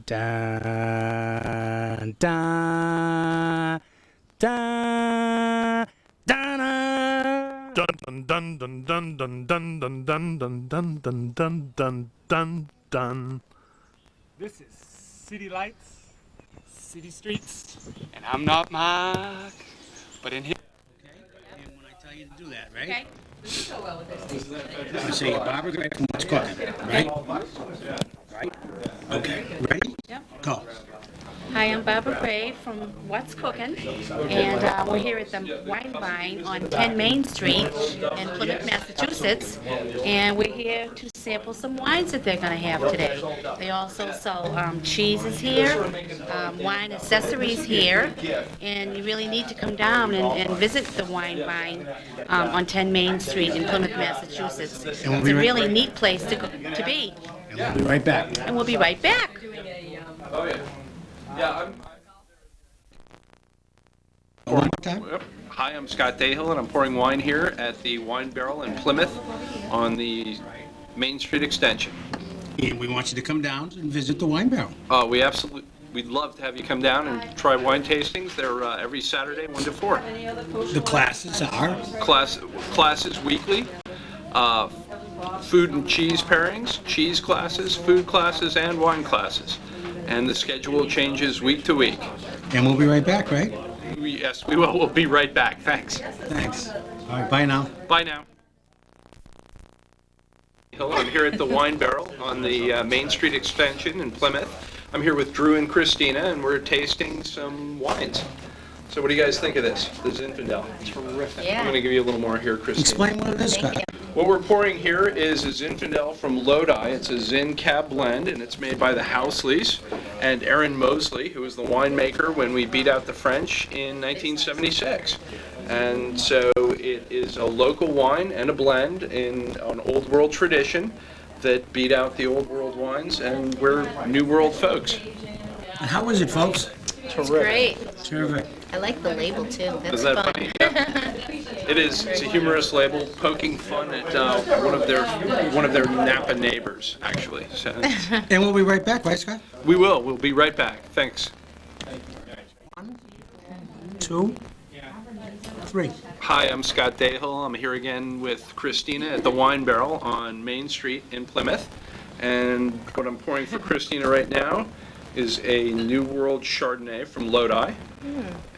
Da da da da Dun dun dun dun dun dun dun dun dun dun dun dun dun dun dun. This is City Lights, City Streets, and I'm not Mark, but in here. Okay, and when I tell you to do that, right? Okay. This will go well with this. I'm gonna say Barbara Gray from What's Cooking, right? Right? Okay, ready? Yep. Go. Hi, I'm Barbara Gray from What's Cooking, and we're here at the Wine Vine on 10 Main Street in Plymouth, Massachusetts, and we're here to sample some wines that they're going to have today. They also sell cheeses here, wine accessories here, and you really need to come down and visit the Wine Vine on 10 Main Street in Plymouth, Massachusetts. It's a really neat place to be. And we'll be right back. And we'll be right back. Oh, yeah. Yeah, One more time? Hi, I'm Scott Dahill, and I'm pouring wine here at the Wine Barrel in Plymouth on the Main Street extension. And we want you to come down and visit the Wine Barrel. We'd love to have you come down and try wine tastings. They're every Saturday, 1 to 4. The classes are? Classes weekly. Food and cheese pairings, cheese classes, food classes, and wine classes. And the schedule changes week to week. And we'll be right back, right? Yes, we will. We'll be right back. Thanks. Thanks. All right, bye now. Bye now. Hello, I'm here at the Wine Barrel on the Main Street extension in Plymouth. I'm here with Drew and Christina, and we're tasting some wines. So what do you guys think of this? The Zinfandel. Terrific. Yeah. I'm going to give you a little more here, Christina. Explain what it is, Scott. What we're pouring here is a Zinfandel from Lodi. It's a Zin Cab blend, and it's made by the House Lease and Aaron Mosley, who was the winemaker when we beat out the French in 1976. And so it is a local wine and a blend in an Old World tradition that beat out the Old World wines, and we're New World folks. And how is it, folks? It's great. Terrific. I like the label too. That's Isn't that fun. funny? Yeah. It is. It's a humorous label, poking fun at one of their Napa neighbors, actually. So And we'll be right back, right, Scott? we will. We'll be right back. Thanks. 1, 2, 3. Hi, I'm Scott Dahill. I'm here again with Christina at the Wine Barrel on Main Street in Plymouth. And what I'm pouring for Christina right now is a New World Chardonnay from Lodi.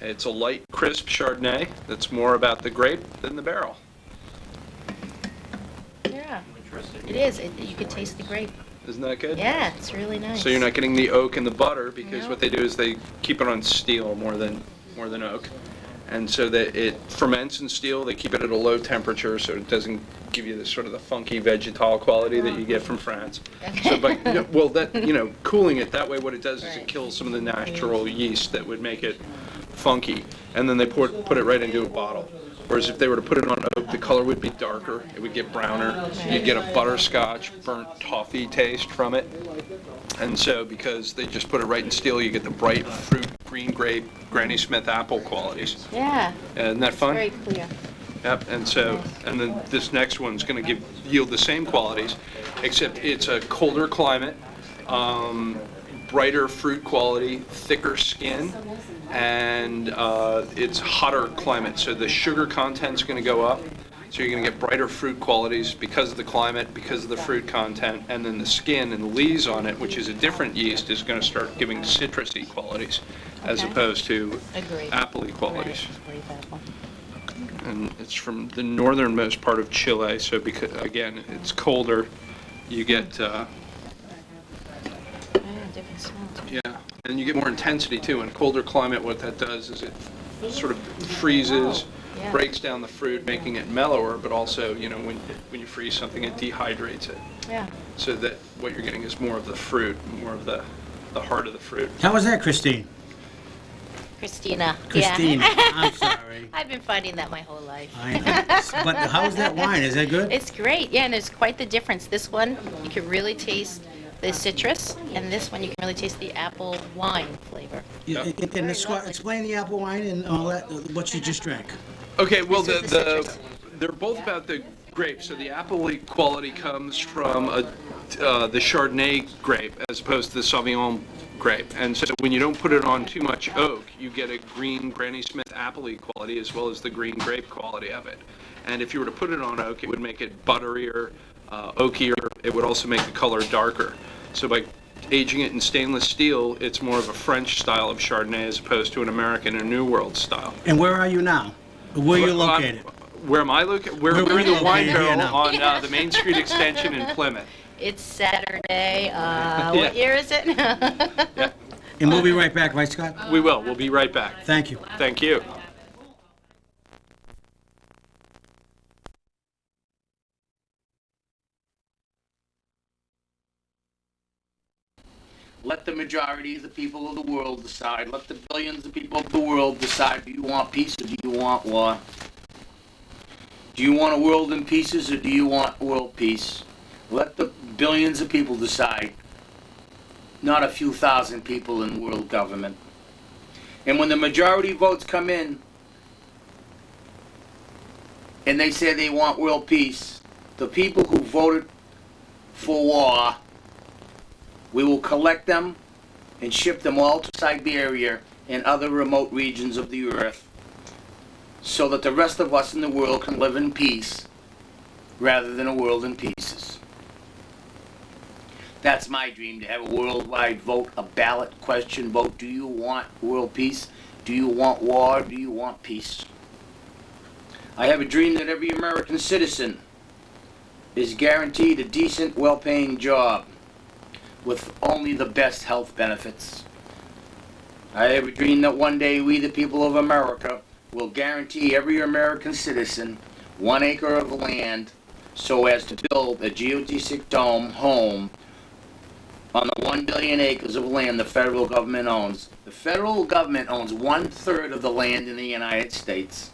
It's a light, crisp Chardonnay that's more about the grape than the barrel. Yeah, it is. You can taste the grape. Isn't that good? Yeah, it's really nice. So you're not getting the oak and the butter, because No. what they do is they keep it on steel more than oak. And so that it ferments in steel, they keep it at a low temperature so it doesn't give you this sort of the funky vegetal quality that you get from France. So by, cooling it that way, what it does is it kills some of the natural yeast that would make it funky. And then they put it right into a bottle. Whereas if they were to put it on oak, the color would be darker, it would get browner. You'd get a butterscotch, burnt toffee taste from it. And so because they just put it right in steel, you get the bright fruit, green grape, Granny Smith apple qualities. Yeah. Isn't that fun? Very clear. Yep, and then this next one's going to yield the same qualities, except it's a colder climate, brighter fruit quality, thicker skin, and it's hotter climate, so the sugar content's going to go up. So you're going to get brighter fruit qualities because of the climate, because of the fruit content, and then the skin and the lees on it, which is a different yeast, is going to start giving citrusy qualities as opposed to appley qualities. And it's from the northernmost part of Chile, so because, again, it's colder, you get, Different smell. yeah, and you get more intensity too. In a colder climate, what that does is it sort of freezes, breaks down the fruit, making it mellower, but also, when you freeze something, it dehydrates it. Yeah. So that what you're getting is more of the fruit, more of the heart of the fruit. How was that, Christine? Christina. Christine, Yeah. I'm sorry. I've been finding that my whole life. But how's that wine? Is that good? It's great. Yeah, and there's quite the difference. This one, you can really taste the citrus, and this one, you can really taste the apple wine flavor. Yeah, and explain the apple wine and all that, what you just drank. Okay, well, This is the citrus. they're both about the grape. So the apple quality comes from the Chardonnay grape as opposed to the Sauvignon grape. And so when you don't put it on too much oak, you get a green Granny Smith appley quality as well as the green grape quality of it. And if you were to put it on oak, it would make it butterier, oakier. It would also make the color darker. So by aging it in stainless steel, it's more of a French style of Chardonnay as opposed to an American or New World style. And where are you now? Where are you located? Where am I located? We're Where in the are you wine located here barrel now? on the Main Street extension in Plymouth. It's Saturday. What year is it? Yeah, And we'll be right back, right, Scott? we will. We'll be right back. Thank you. Thank you. Let the majority of the people of the world decide. Let the billions of people of the world decide. Do you want peace or do you want war? Do you want a world in pieces or do you want world peace? Let the billions of people decide. Not a few thousand people in world government. And when the majority votes come in and they say they want world peace, the people who voted for war, we will collect them and ship them all to Siberia and other remote regions of the earth so that the rest of us in the world can live in peace rather than a world in pieces. That's my dream, to have a worldwide vote, a ballot question vote. Do you want world peace? Do you want war? Do you want peace? I have a dream that every American citizen is guaranteed a decent, well-paying job with only the best health benefits. I have a dream that one day we, the people of America, will guarantee every American citizen 1 acre of land so as to build a geodesic dome home on the 1 billion acres of land the federal government owns. The federal government owns 1/3 of the land in the United States.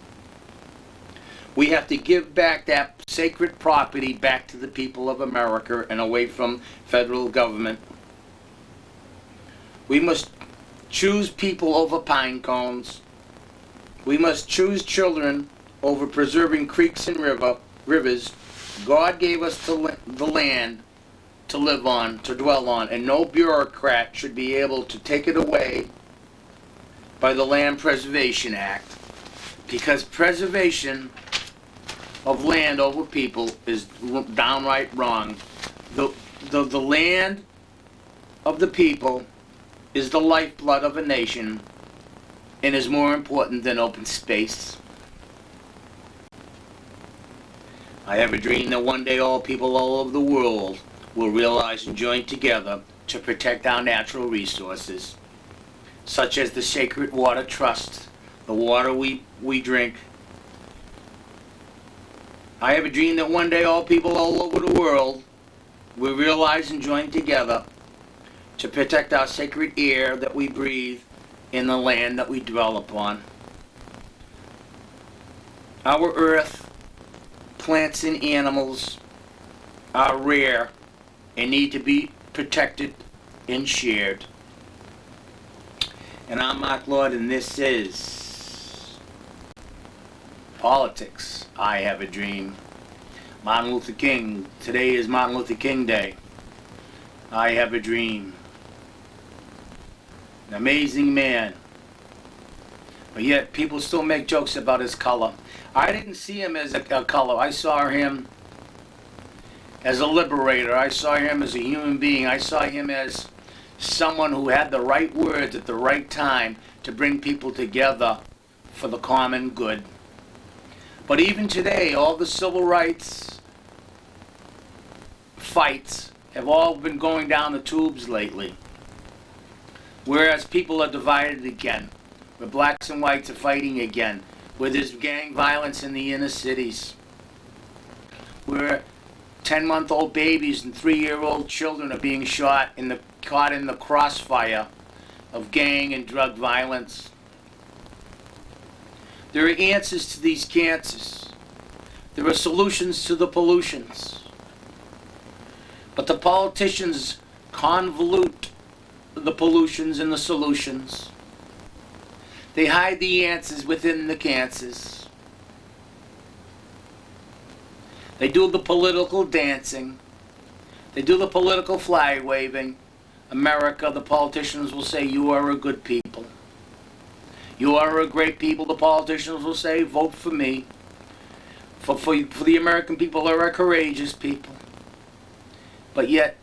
We have to give back that sacred property back to the people of America and away from federal government. We must choose people over pine cones. We must choose children over preserving creeks and rivers. God gave us the land to live on, to dwell on, and no bureaucrat should be able to take it away by the Land Preservation Act, because preservation of land over people is downright wrong. The land of the people is the lifeblood of a nation and is more important than open space. I have a dream that one day all people all over the world will realize and join together to protect our natural resources, such as the sacred water trust, the water we drink. I have a dream that one day all people all over the world will realize and join together to protect our sacred air that we breathe in the land that we dwell upon. Our earth, plants and animals are rare and need to be protected and shared. And I'm Mark Lord, and this is Politics. I Have a Dream. Martin Luther King. Today is Martin Luther King Day. I have a dream. An amazing man. But yet people still make jokes about his color. I didn't see him as a color. I saw him as a liberator. I saw him as a human being. I saw him as someone who had the right words at the right time to bring people together for the common good. But even today, all the civil rights fights have all been going down the tubes lately. Whereas people are divided again, where blacks and whites are fighting again, where there's gang violence in the inner cities, where 10-month-old babies and 3-year-old children are being caught in the crossfire of gang and drug violence. There are answers to these cancers. There are solutions to the pollutions. But the politicians convolute the pollutions and the solutions. They hide the answers within the cancers. They do the political dancing. They do the political flag waving. America, the politicians will say, you are a good people. You are a great people, the politicians will say, vote for me. For the American people are a courageous people. But yet,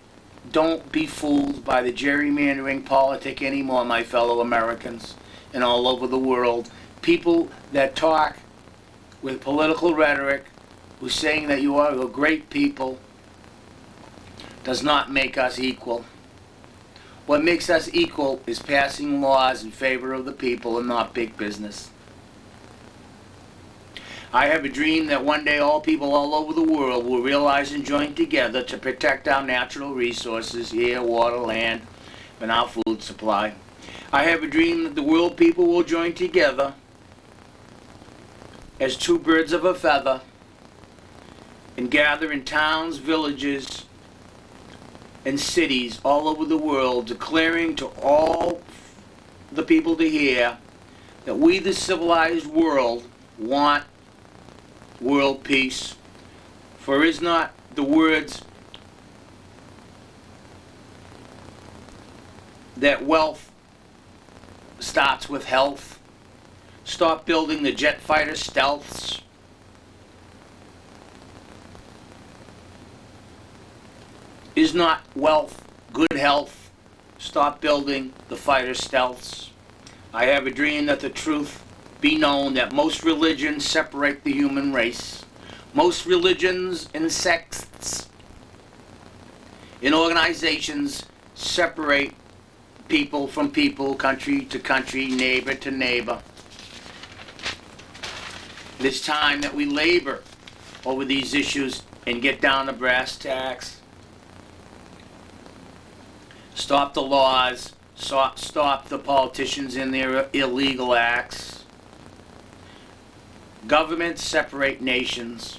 don't be fooled by the gerrymandering politic anymore, my fellow Americans, and all over the world. People that talk with political rhetoric, who's saying that you are a great people, does not make us equal. What makes us equal is passing laws in favor of the people and not big business. I have a dream that one day all people all over the world will realize and join together to protect our natural resources, air, water, land, and our food supply. I have a dream that the world people will join together as two birds of a feather and gather in towns, villages, and cities all over the world, declaring to all the people to hear that we, the civilized world, want world peace. For is not the words that wealth starts with health? Stop building the jet fighter stealths. Is not wealth good health? Stop building the fighter stealths. I have a dream that the truth be known that most religions separate the human race. Most religions and sects in organizations separate people from people, country to country, neighbor to neighbor. It is time that we labor over these issues and get down to brass tacks. Stop the laws, stop the politicians in their illegal acts. Governments separate nations.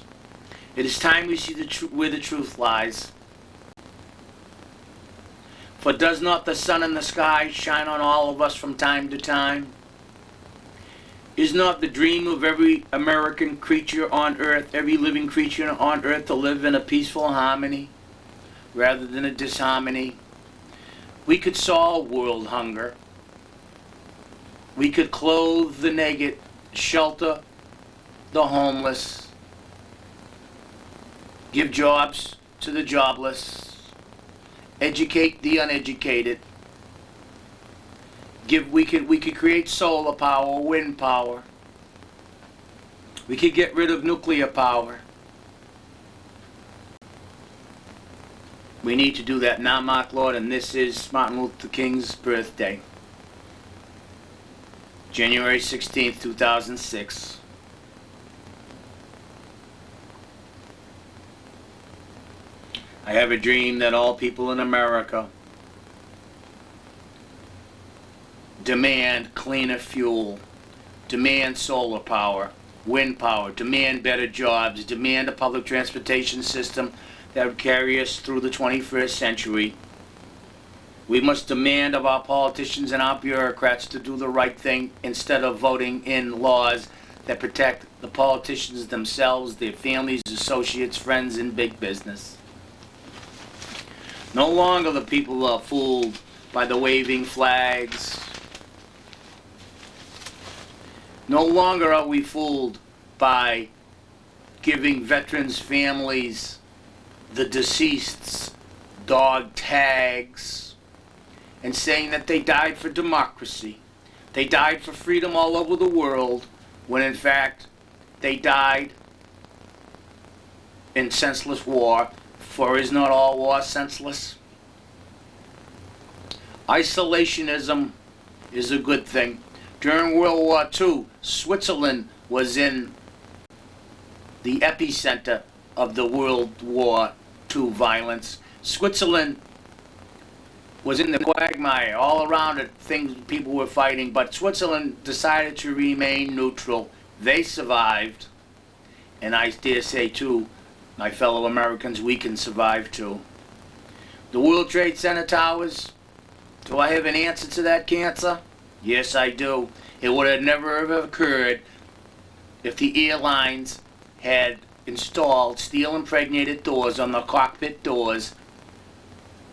It is time we see where the truth lies. For does not the sun in the sky shine on all of us from time to time? Is not the dream of every American creature on earth, every living creature on earth, to live in a peaceful harmony rather than a disharmony? We could solve world hunger. We could clothe the naked, shelter the homeless, give jobs to the jobless, educate the uneducated. We could create solar power, wind power. We could get rid of nuclear power. We need to do that now, Mark Lord, and this is Martin Luther King's birthday. January 16th, 2006. I have a dream that all people in America demand cleaner fuel, demand solar power, wind power, demand better jobs, demand a public transportation system that would carry us through the 21st century. We must demand of our politicians and our bureaucrats to do the right thing instead of voting in laws that protect the politicians themselves, their families, associates, friends, and big business. No longer the people are fooled by the waving flags. No longer are we fooled by giving veterans' families, the deceased's, dog tags and saying that they died for democracy. They died for freedom all over the world, when in fact they died in senseless war. For is not all war senseless? Isolationism is a good thing. During World War II, Switzerland was in the epicenter of the World War II violence. Switzerland was in the quagmire. All around it, people were fighting, but Switzerland decided to remain neutral. They survived, and I dare say too, my fellow Americans, we can survive too. The World Trade Center towers, do I have an answer to that cancer? Yes, I do. It would have never have occurred if the airlines had installed steel-impregnated doors on the cockpit doors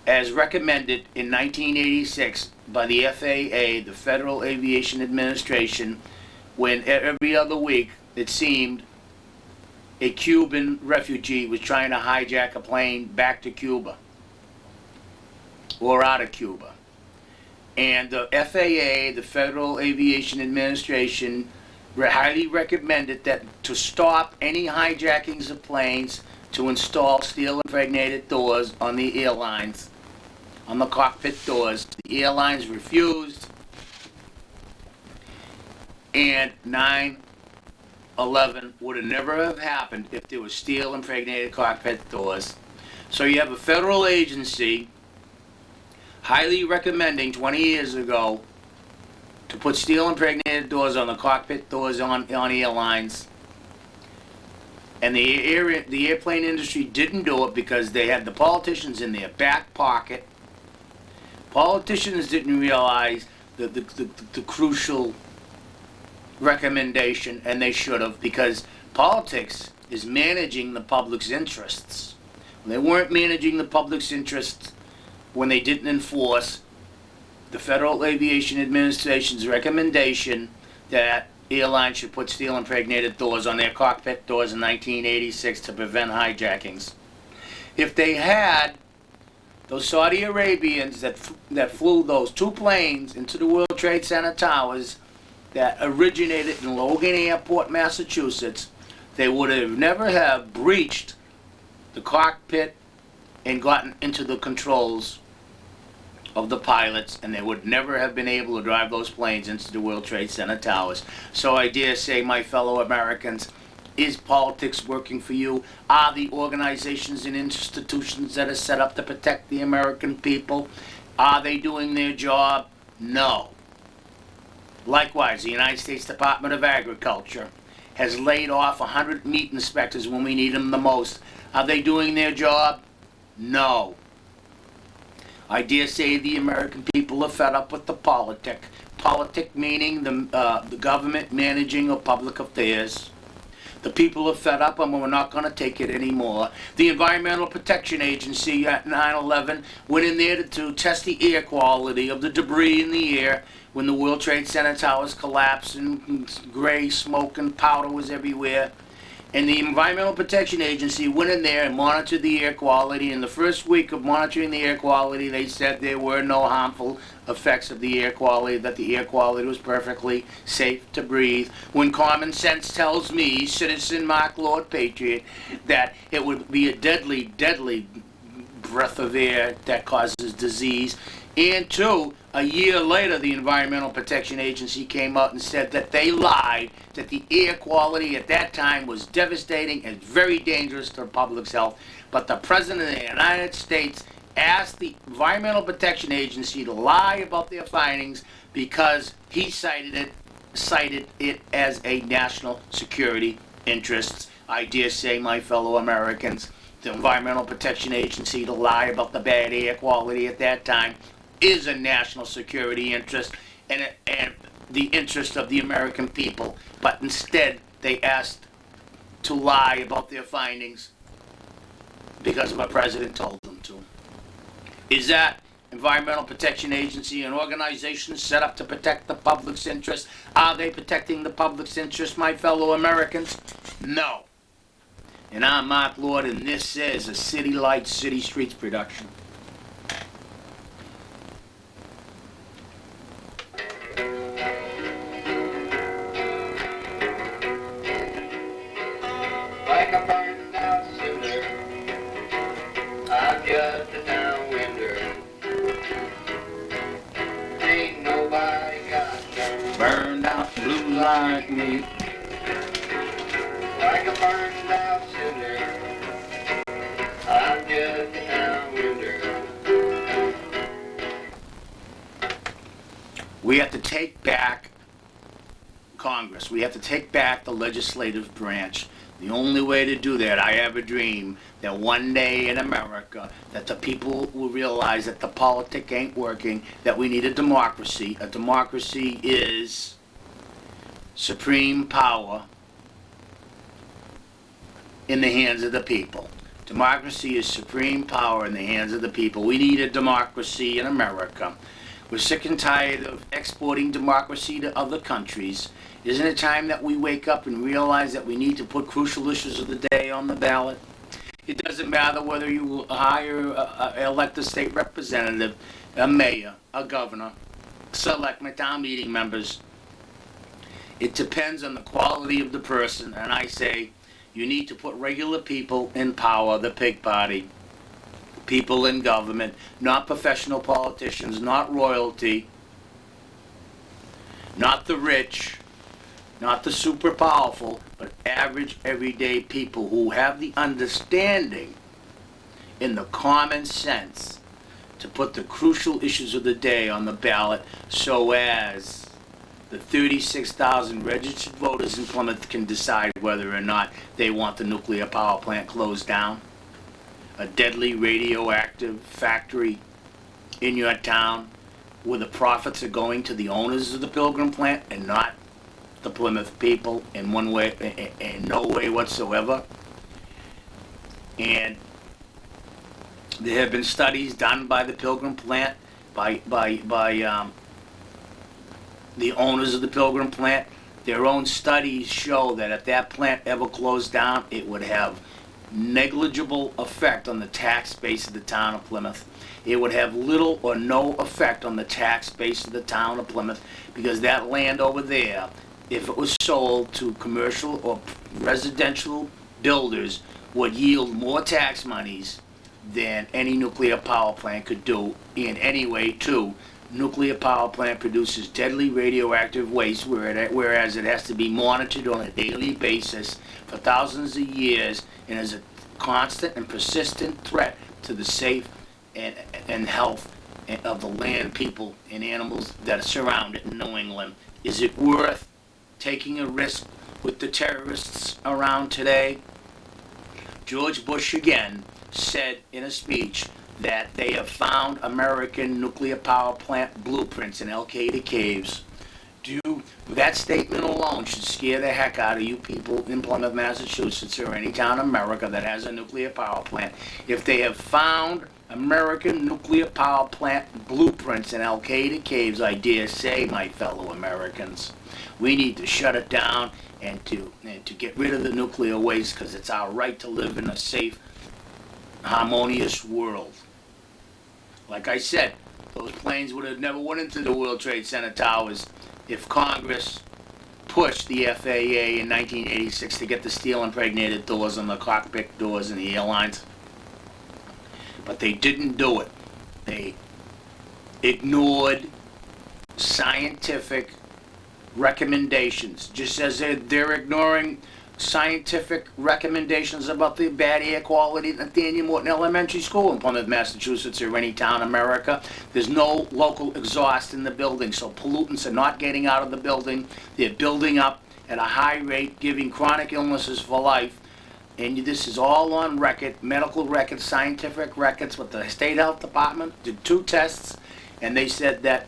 as recommended in 1986 by the FAA, the Federal Aviation Administration, when every other week it seemed a Cuban refugee was trying to hijack a plane back to Cuba or out of Cuba. And the FAA, the Federal Aviation Administration, highly recommended that to stop any hijackings of planes, to install steel impregnated doors on the airlines, on the cockpit doors. The airlines refused, and 9/11 would have never have happened if there was steel impregnated cockpit doors. So you have a federal agency highly recommending 20 years ago to put steel impregnated doors on the cockpit doors on airlines. And the airplane industry didn't do it because they had the politicians in their back pocket. Politicians didn't realize the crucial recommendation, and they should have, because politics is managing the public's interests. They weren't managing the public's interests when they didn't enforce the Federal Aviation Administration's recommendation that airlines should put steel impregnated doors on their cockpit doors in 1986 to prevent hijackings. If they had, those Saudi Arabians that flew those two planes into the World Trade Center towers that originated in Logan Airport, Massachusetts, they would have never have breached the cockpit and gotten into the controls of the pilots, and they would never have been able to drive those planes into the World Trade Center towers. So I dare say, my fellow Americans, is politics working for you? Are the organizations and institutions that are set up to protect the American people, are they doing their job? No. Likewise, the United States Department of Agriculture has laid off 100 meat inspectors when we need them the most. Are they doing their job? No. I dare say the American people are fed up with the politic. Politic meaning the government managing of public affairs. The people are fed up, and we're not going to take it anymore. The Environmental Protection Agency at 9/11 went in there to test the air quality of the debris in the air when the World Trade Center towers collapsed and gray smoke and powder was everywhere. And the Environmental Protection Agency went in there and monitored the air quality. In the first week of monitoring the air quality, they said there were no harmful effects of the air quality, that the air quality was perfectly safe to breathe. When common sense tells me, citizen Mark Lord Patriot, that it would be a deadly, deadly breath of air that causes disease. And two, a year later, the Environmental Protection Agency came out and said that they lied, that the air quality at that time was devastating and very dangerous to the public's health. But the President of the United States asked the Environmental Protection Agency to lie about their findings because he cited it as a national security interest. I dare say, my fellow Americans, the Environmental Protection Agency to lie about the bad air quality at that time is a national security interest and the interest of the American people. But instead, they asked to lie about their findings because our president told them to. Is that Environmental Protection Agency an organization set up to protect the public's interest? Are they protecting the public's interest, my fellow Americans? No. And I'm Mark Lord, and this is a City Lights, City Streets production. Like a burned out cinder, I'm just a downwinder. Ain't nobody got no Burned out blue like me. like a burned out cinder. I'm just a downwinder. We have to take back Congress. We have to take back the legislative branch. The only way to do that, I have a dream that one day in America, that the people will realize that the politic ain't working, that we need a democracy. A democracy is supreme power in the hands of the people. Democracy is supreme power in the hands of the people. We need a democracy in America. We're sick and tired of exporting democracy to other countries. Isn't it time that we wake up and realize that we need to put crucial issues of the day on the ballot? It doesn't matter whether you hire, elect a state representative, a mayor, a governor, selectmen, town meeting members. It depends on the quality of the person, and I say you need to put regular people in power, the pig party. People in government, not professional politicians, not royalty, not the rich, not the super powerful, but average, everyday people who have the understanding and the common sense to put the crucial issues of the day on the ballot so as the 36,000 registered voters in Plymouth can decide whether or not they want the nuclear power plant closed down. A deadly radioactive factory in your town where the profits are going to the owners of the Pilgrim plant and not the Plymouth people in one way, in no way whatsoever. And there have been studies done by the Pilgrim plant, by the owners of the Pilgrim plant. Their own studies show that if that plant ever closed down, it would have negligible effect on the tax base of the town of Plymouth. It would have little or no effect on the tax base of the town of Plymouth because that land over there, if it was sold to commercial or residential builders, would yield more tax monies than any nuclear power plant could do. In any way, too, nuclear power plant produces deadly radioactive waste, whereas it has to be monitored on a daily basis for thousands of years and is a constant and persistent threat to the safe and health of the land, people, and animals that surround it in New England. Is it worth taking a risk with the terrorists around today? George Bush again said in a speech that they have found American nuclear power plant blueprints in Al-Qaeda caves. That statement alone should scare the heck out of you people in Plymouth, Massachusetts, or any town in America that has a nuclear power plant. If they have found American nuclear power plant blueprints in Al-Qaeda caves, I dare say, my fellow Americans, we need to shut it down and to get rid of the nuclear waste, because it's our right to live in a safe, harmonious world. Like I said, those planes would have never went into the World Trade Center towers if Congress pushed the FAA in 1986 to get the steel impregnated doors on the cockpit doors in the airlines. But they didn't do it. They ignored scientific recommendations, just as they're ignoring scientific recommendations about the bad air quality at Daniel Morton Elementary School in Plymouth, Massachusetts, or any town in America. There's no local exhaust in the building, so pollutants are not getting out of the building. They're building up at a high rate, giving chronic illnesses for life. And this is all on record, medical records, scientific records with the State Health Department. Did 2 tests, and they said that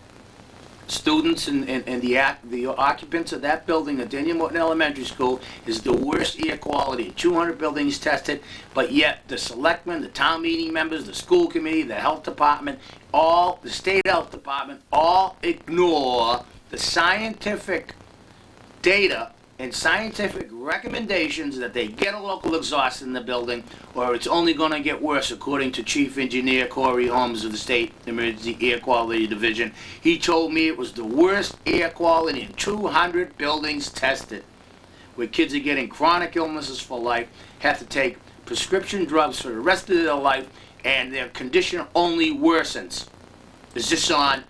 students and the occupants of that building at Daniel Morton Elementary School is the worst air quality. 200 buildings tested, but yet the selectmen, the town meeting members, the school committee, the health department, the state health department, all ignore the scientific data and scientific recommendations that they get a local exhaust in the building, or it's only going to get worse, according to Chief Engineer Corey Holmes of the State Emergency Air Quality Division. He told me it was the worst air quality in 200 buildings tested, where kids are getting chronic illnesses for life, have to take prescription drugs for the rest of their life, and their condition only worsens. Is this on?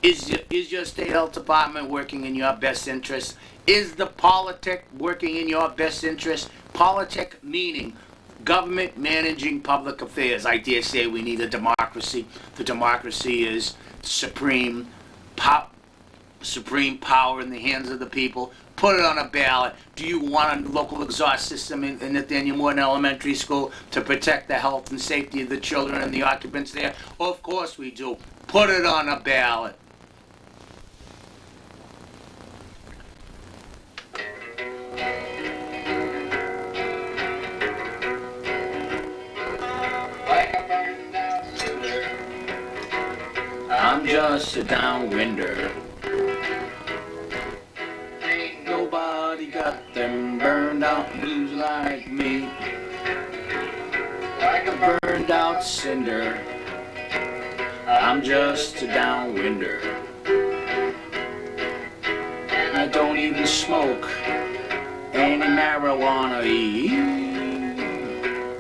Is your state health department working in your best interest? Is the politic working in your best interest? Politic meaning government managing public affairs. I dare say we need a democracy. The democracy is supreme power in the hands of the people. Put it on a ballot. Do you want a local exhaust system in Nathaniel Morton Elementary School to protect the health and safety of the children and the occupants there? Of course we do. Put it on a ballot. just a downwinder. Ain't nobody got them burned out blues like me. Like a burned out cinder, I'm just a downwinder. And I don't even smoke any marijuana.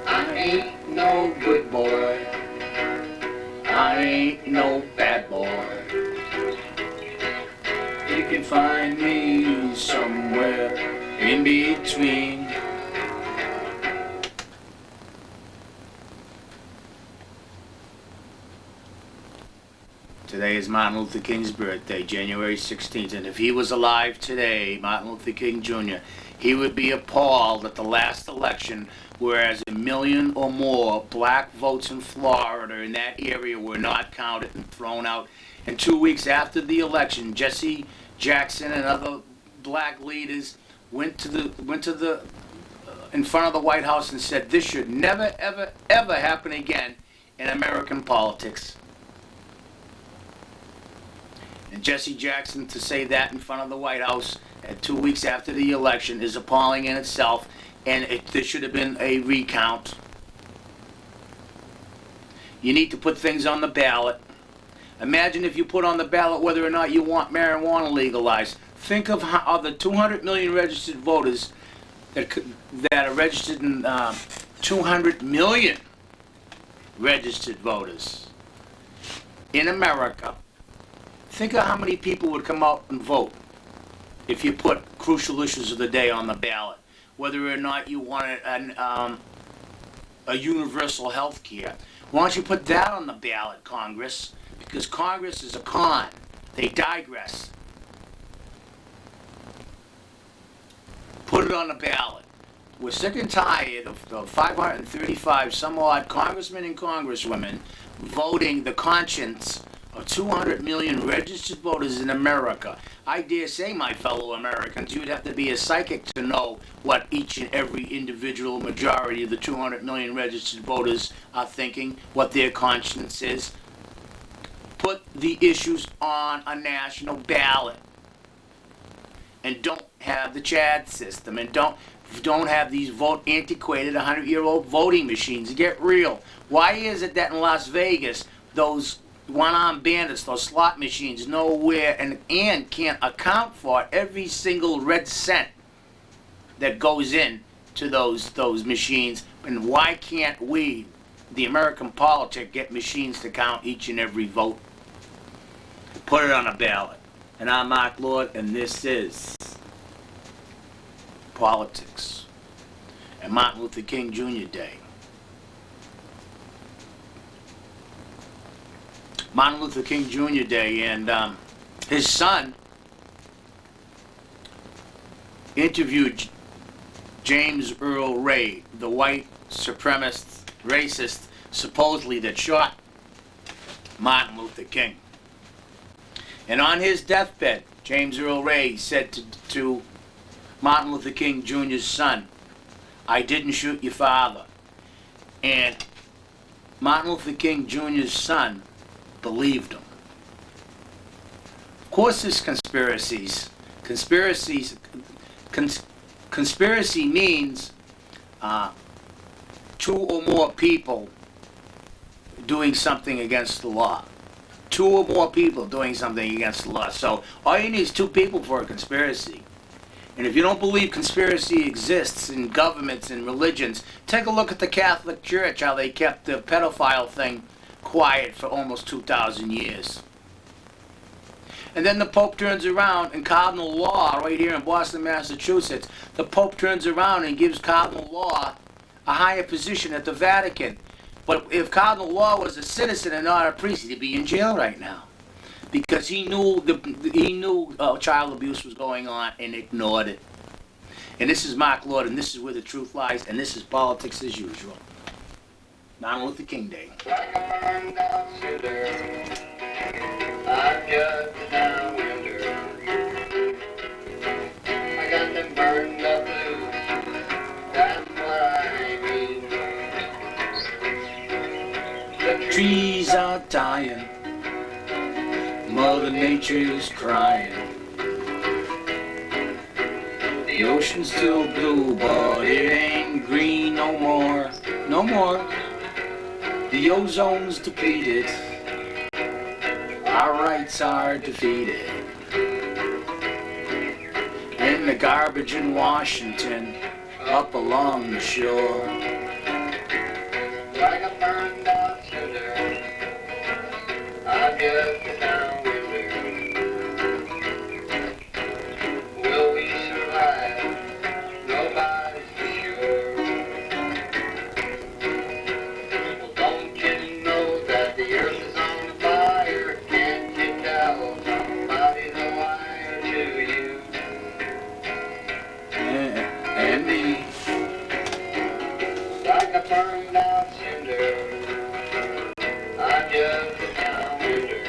I ain't no good boy, I ain't no bad boy. You can find me somewhere in between. Today is Martin Luther King's birthday, January 16th, and if he was alive today, Martin Luther King Jr., he would be appalled at the last election, whereas 1 million or more black votes in Florida in that area were not counted and thrown out. And 2 weeks after the election, Jesse Jackson and other black leaders went to the in front of the White House and said this should never, ever, ever happen again in American politics. And Jesse Jackson to say that in front of the White House at 2 weeks after the election is appalling in itself, and there should have been a recount. You need to put things on the ballot. Imagine if you put on the ballot whether or not you want marijuana legalized. Think of how the 200 million registered voters that are registered in 200 million registered voters in America. Think of how many people would come out and vote if you put crucial issues of the day on the ballot. Whether or not you wanted a universal health care. Why don't you put that on the ballot, Congress? Because Congress is a con. They digress. Put it on the ballot. We're sick and tired of the 535 some odd congressmen and congresswomen voting the conscience of 200 million registered voters in America. I dare say, my fellow Americans, you'd have to be a psychic to know what each and every individual majority of the 200 million registered voters are thinking, what their conscience is. Put the issues on a national ballot. And don't have the Chad system. And don't have these antiquated 100-year-old voting machines. Get real. Why is it that in Las Vegas, those one-armed bandits, those slot machines, know where and can't account for every single red cent that goes in to those machines? And why can't we, the American politic, get machines to count each and every vote? Put it on a ballot. And I'm Mark Lord, and this is Politics and Martin Luther King Jr. Day. Martin Luther King Jr. Day, and his son interviewed James Earl Ray, the white supremacist, racist, supposedly that shot Martin Luther King. And on his deathbed, James Earl Ray said to Martin Luther King Jr.'s son, "I didn't shoot your father." And Martin Luther King Jr.'s son believed him. Of course there's conspiracies. Conspiracy means two or more people doing something against the law. Two or more people doing something against the law. So all you need is two people for a conspiracy. And if you don't believe conspiracy exists in governments and religions, take a look at the Catholic Church, how they kept the pedophile thing quiet for almost 2,000 years. And then the Pope turns around, and Cardinal Law, right here in Boston, Massachusetts, the Pope turns around and gives Cardinal Law a higher position at the Vatican. But if Cardinal Law was a citizen and not a priest, he'd be in jail right now. Because he knew child abuse was going on and ignored it. And this is Mark Lord, and this is where the truth lies, and this is Politics as Usual. Martin Luther King Day. Like a burned out cinder, I'm just a downwinder. I got them burned up blues, that's what I mean. The Trees are dying, Mother Nature's crying. The ocean's still blue, but it ain't green no more, no more. The ozone's depleted, our rights are defeated. And the garbage in Washington, up along the shore. Like a burned out cinder, I'm just a downwinder. Will we survive? Nobody's for sure. Well, don't you know that the earth is on fire? Can't you tell? Somebody's a liar to you. And me. Like a burned out cinder, I'm just a downwinder.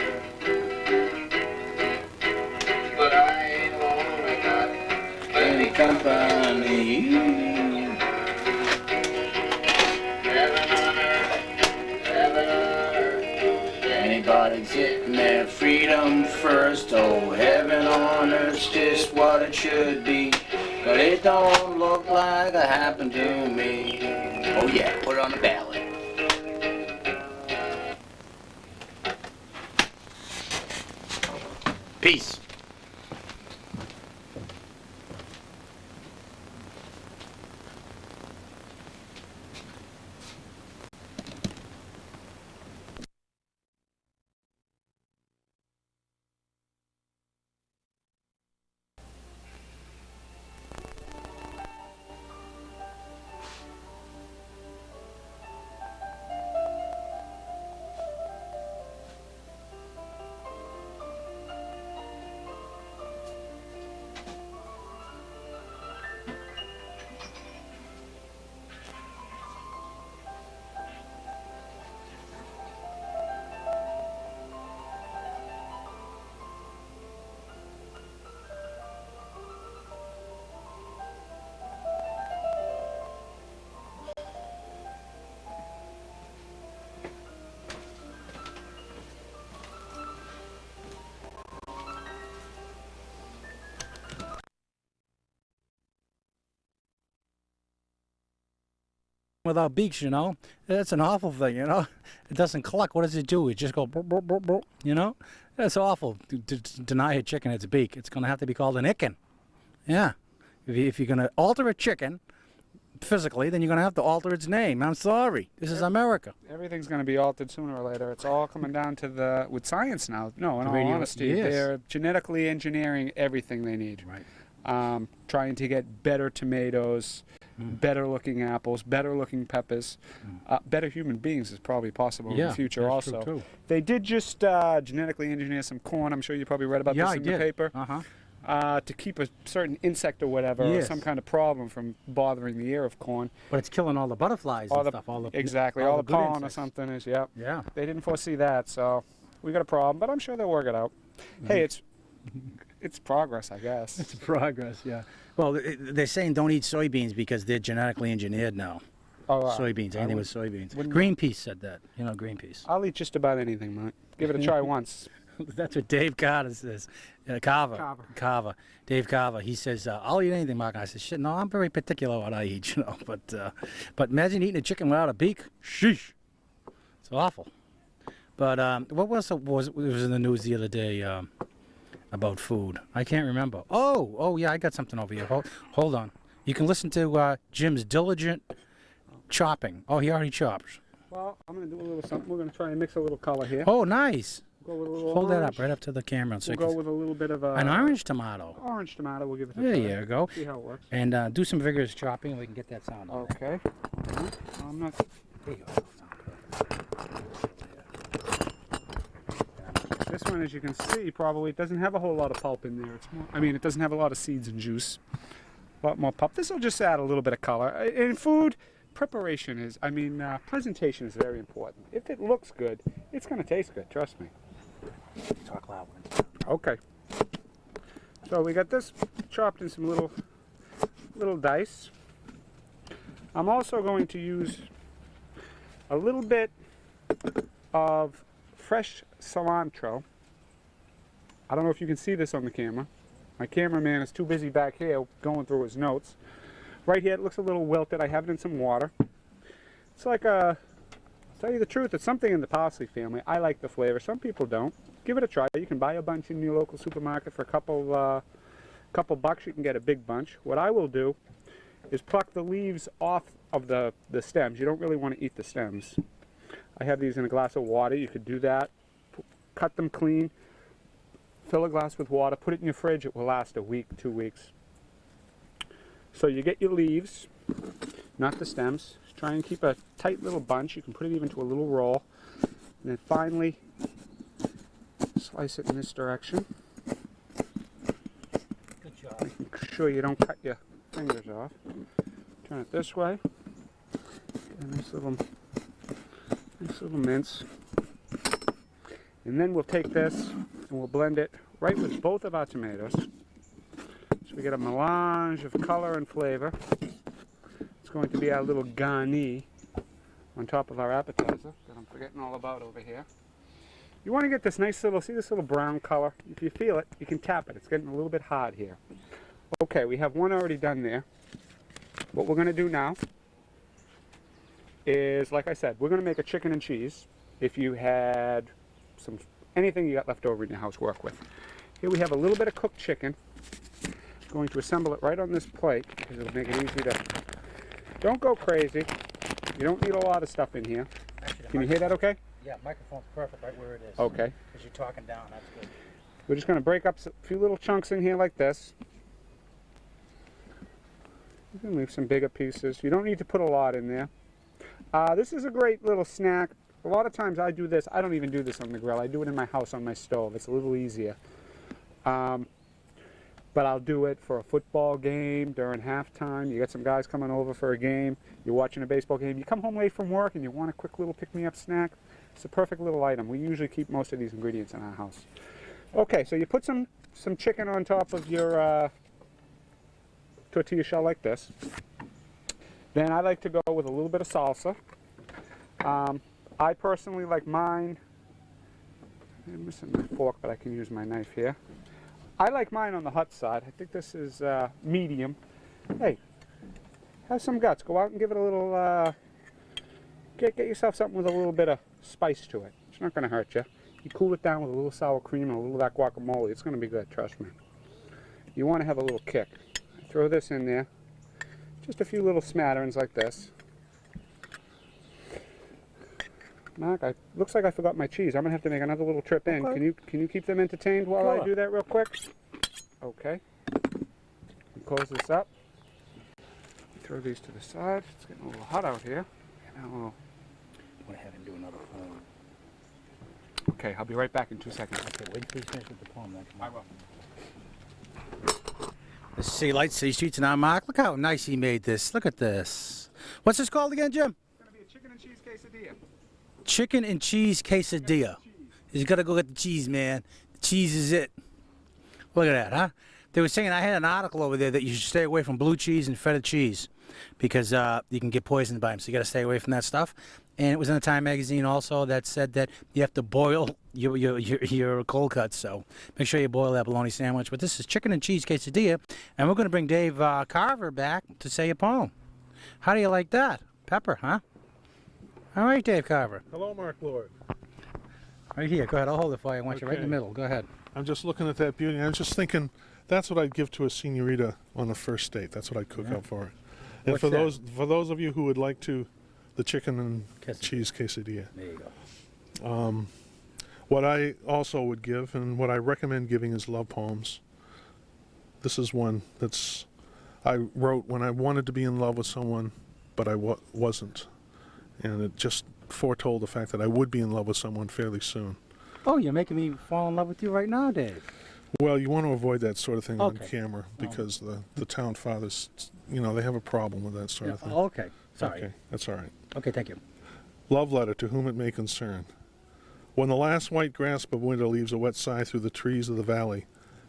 But I ain't alone, I got plenty Company. heaven on earth, heaven on earth. Anybody's getting their freedom first. Oh, heaven on earth's just what it should be. But it don't look like it happened to me. Oh yeah, put it on the ballot. Peace. Without beaks, you know, that's an awful thing, you know. It doesn't cluck. What does it do? It just go, burp, burp, burp, burp, you know. That's awful. To deny a chicken its beak, it's going to have to be called an icken. Yeah. If you're going to alter a chicken physically, then you're going to have to alter its name. I'm sorry. This is America. Everything's going to be altered sooner or later. It's all coming down to with science now. No, in all honesty, yes. they're genetically engineering everything they need. Right. Trying to get better tomatoes, better looking apples, better looking peppers, better human beings is probably possible in the future that's also. true, too. They did just genetically engineer some corn. I'm sure you probably read about this in the paper. To keep a certain insect or whatever, or some kind of problem from bothering the ear of corn. But it's killing all the butterflies and stuff. Exactly, all the good pollen insects. or something is, yeah. Yeah. They didn't foresee that, so we got a problem, but I'm sure they'll work it out. Hey, it's progress, I guess. It's progress, yeah. Well, they're saying don't eat soybeans because they're genetically engineered now. Soybeans, anything with soybeans. Greenpeace said that. You know, Greenpeace. I'll eat just about anything, Mike. Give it a try once. That's what Dave Carter says. Carver. Dave Carver. He says, I'll eat anything, Mark. I said, shit, no, I'm very particular what I eat, you know. But imagine eating a chicken without a beak. Sheesh. It's awful. But what was in the news the other day about food? I can't remember. Oh, yeah, I got something over here. Hold on. You can listen to Jim's diligent chopping. Oh, he already chops. Well, I'm going to do a little something. We're going to try and mix a little color here. Oh, nice. Go with a little Hold that orange. up right up to the camera. We'll go with a little bit of an orange tomato. Orange tomato. We'll give it a There try. you go. See how it works. And do some vigorous chopping and we can get that sound on. Okay. I'm not. There you go. This one, as you can see, probably it doesn't have a whole lot of pulp in there. It's more. I mean, it doesn't have a lot of seeds and juice. A lot more pulp. This will just add a little bit of color. In food, preparation is. I mean, presentation is very important. If it looks good, it's going to taste good. Trust me. Talk loud. Okay. So we got this chopped in some little dice. I'm also going to use a little bit of fresh cilantro. I don't know if you can see this on the camera. My cameraman is too busy back here going through his notes. Right here, it looks a little wilted. I have it in some water. It's like a, to tell you the truth, it's something in the parsley family. I like the flavor. Some people don't. Give it a try. You can buy a bunch in your local supermarket for a couple bucks. You can get a big bunch. What I will do is pluck the leaves off of the stems. You don't really want to eat the stems. I have these in a glass of water. You could do that. Cut them clean. Fill a glass with water. Put it in your fridge. It will last a week, 2 weeks. So you get your leaves, not the stems. Just try and keep a tight little bunch. You can put it even to a little roll. And then finally, slice it in this direction. Good job. Make sure you don't cut your fingers off. Turn it this way. Get a nice little mince. And then we'll take this and we'll blend it right with both of our tomatoes. So we get a melange of color and flavor. It's going to be our little garni on top of our appetizer that I'm forgetting all about over here. You want to get this nice little, see this little brown color? If you feel it, you can tap it. It's getting a little bit hard here. Okay, we have one already done there. What we're going to do now is, like I said, we're going to make a chicken and cheese. If you had anything you got left over in your house, work with. Here we have a little bit of cooked chicken. I'm going to assemble it right on this plate because it'll make it easy to. Don't go crazy. You don't need a lot of stuff in here. Actually, Can you hear that okay? Yeah, microphone's perfect right where it is. Okay. Because you're talking down, that's good. We're just going to break up a few little chunks in here like this. You can leave some bigger pieces. You don't need to put a lot in there. This is a great little snack. A lot of times I do this. I don't even do this on the grill. I do it in my house on my stove. It's a little easier. But I'll do it for a football game during halftime. You got some guys coming over for a game. You're watching a baseball game. You come home late from work and you want a quick little pick-me-up snack. It's a perfect little item. We usually keep most of these ingredients in our house. Okay, so you put some chicken on top of your tortilla shell like this. Then I like to go with a little bit of salsa. I personally like mine. I'm missing my fork, but I can use my knife here. I like mine on the hot side. I think this is medium. Hey, have some guts. Go out and give it a little. Get yourself something with a little bit of spice to it. It's not going to hurt you. You cool it down with a little sour cream and a little of that guacamole. It's going to be good, trust me. You want to have a little kick. Throw this in there. Just a few little smatterings like this. Mark, looks like I forgot my cheese. I'm going to have to make another little trip in. Okay. Can you keep them entertained while I do that real quick? Okay. Close this up. Throw these to the side. It's getting a little hot out here. And Went ahead and do another poem. Okay, I'll be right back in 2 seconds. Okay, wait until you finish with the poem. Then come on. I will. Let's see, Light City Streets and our Mark. Look how nice he made this. Look at this. What's this called again, Jim? It's going to be a chicken and cheese quesadilla. Chicken and cheese quesadilla. You gotta go get the cheese, man. The cheese is it. Look at that, huh? They were saying, I had an article over there that you should stay away from blue cheese and feta cheese because you can get poisoned by them. So you gotta stay away from that stuff. And it was in the Time magazine also that said that you have to boil your cold cuts. So make sure you boil that bologna sandwich. But this is chicken and cheese quesadilla, and we're gonna bring Dave Carver back to say a poem. How do you like that? Pepper, huh? All right, Dave Carver. Hello, Mark Lord. Right here. Go ahead. I'll hold it for you. I want you right in the Okay. middle. Go ahead. I'm just looking at that beauty. I'm just thinking that's what I'd give to a senorita on the first date. That's what I'd cook up for her. And What's for that? those of you who would like to, the chicken and Quesadilla. cheese quesadilla. There you go. What I also would give and what I recommend giving is love poems. This is one I wrote when I wanted to be in love with someone, but I wasn't. And it just foretold the fact that I would be in love with someone fairly soon. Oh, you're making me fall in love with you right now, Dave. Well, you want to avoid that sort of thing on Okay. camera because the town fathers, they have a problem with that sort of thing. Okay. Sorry. Okay, that's all right. Okay, thank you. Love letter to whom it may concern. When the last white grasp of winter leaves a wet sigh through the trees of the valley,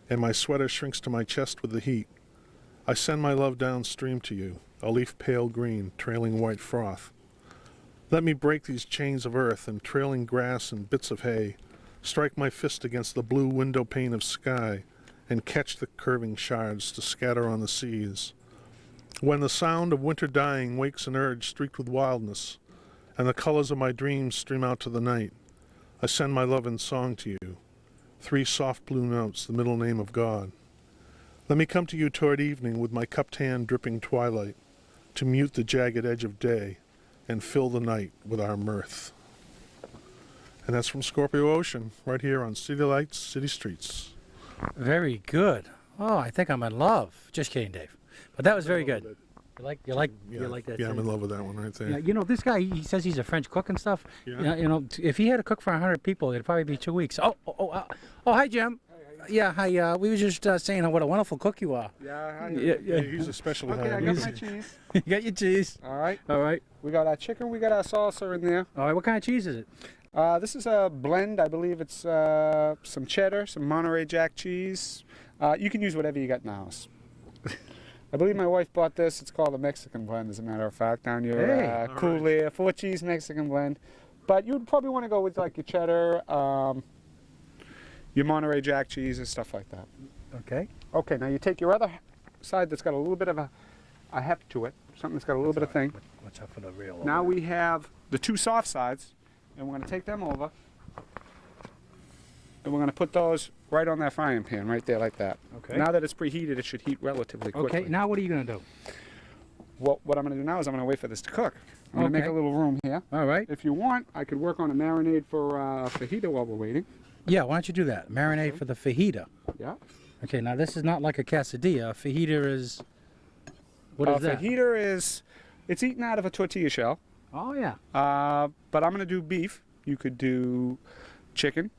and my sweater shrinks to my chest with the heat, I send my love downstream to you, a leaf pale green, trailing white froth. Let me break these chains of earth and trailing grass and bits of hay, strike my fist against the blue window pane of sky, and catch the curving shards to scatter on the seas. When the sound of winter dying wakes an urge streaked with wildness, and the colors of my dreams stream out to the night, I send my love in song to you, 3 soft blue notes, the middle name of God. Let me come to you toward evening with my cupped hand dripping twilight, to mute the jagged edge of day and fill the night with our mirth. And that's from Scorpio Ocean, right here on City Lights, City Streets. Very good. Oh, I think I'm in love. Just kidding, Dave. But that was very good. You like that? Yeah, I'm too? in love with that one right there. Yeah, you know, this guy, he says he's a French cook and stuff. Yeah. You know, if he had to cook for 100 people, it'd probably be 2 weeks. Oh, hi, Jim. Yeah, hi. We were just saying what a wonderful cook you are. Yeah, Yeah, he's especially Okay, I high. got my cheese. You got your cheese. All right. All right. We got our chicken. We got our salsa in there. All right, what kind of cheese is it? This is a blend. I believe it's some cheddar, some Monterey Jack cheese. You can use whatever you got in the house. I believe my wife bought this. It's called a Mexican blend, as a matter of fact, down your Hey. cool air 4-cheese Mexican blend. But you'd probably want to go with like your cheddar, your Monterey Jack cheese, and stuff like that. Okay. Okay, now you take your other side that's got a little bit of a heft to it, something that's got a little bit of thing. Watch out for the real. Now we have the 2 soft sides, and we're going to take them over, and we're going to put those right on that frying pan, right there, like that. Okay. Now that it's preheated, it should heat relatively quickly. Okay, now what are you going to do? What I'm going to do now is I'm going to wait for this to cook. I'm going to make Okay. a little room here. All right. If you want, I could work on a marinade for fajita while we're waiting. Yeah, why don't you do that? Marinade for the fajita. Yeah. Okay, now this is not like a quesadilla. Fajita is... What is that? Fajita is, it's eaten out of a tortilla shell. Oh, yeah. But I'm going to do beef. You could do chicken,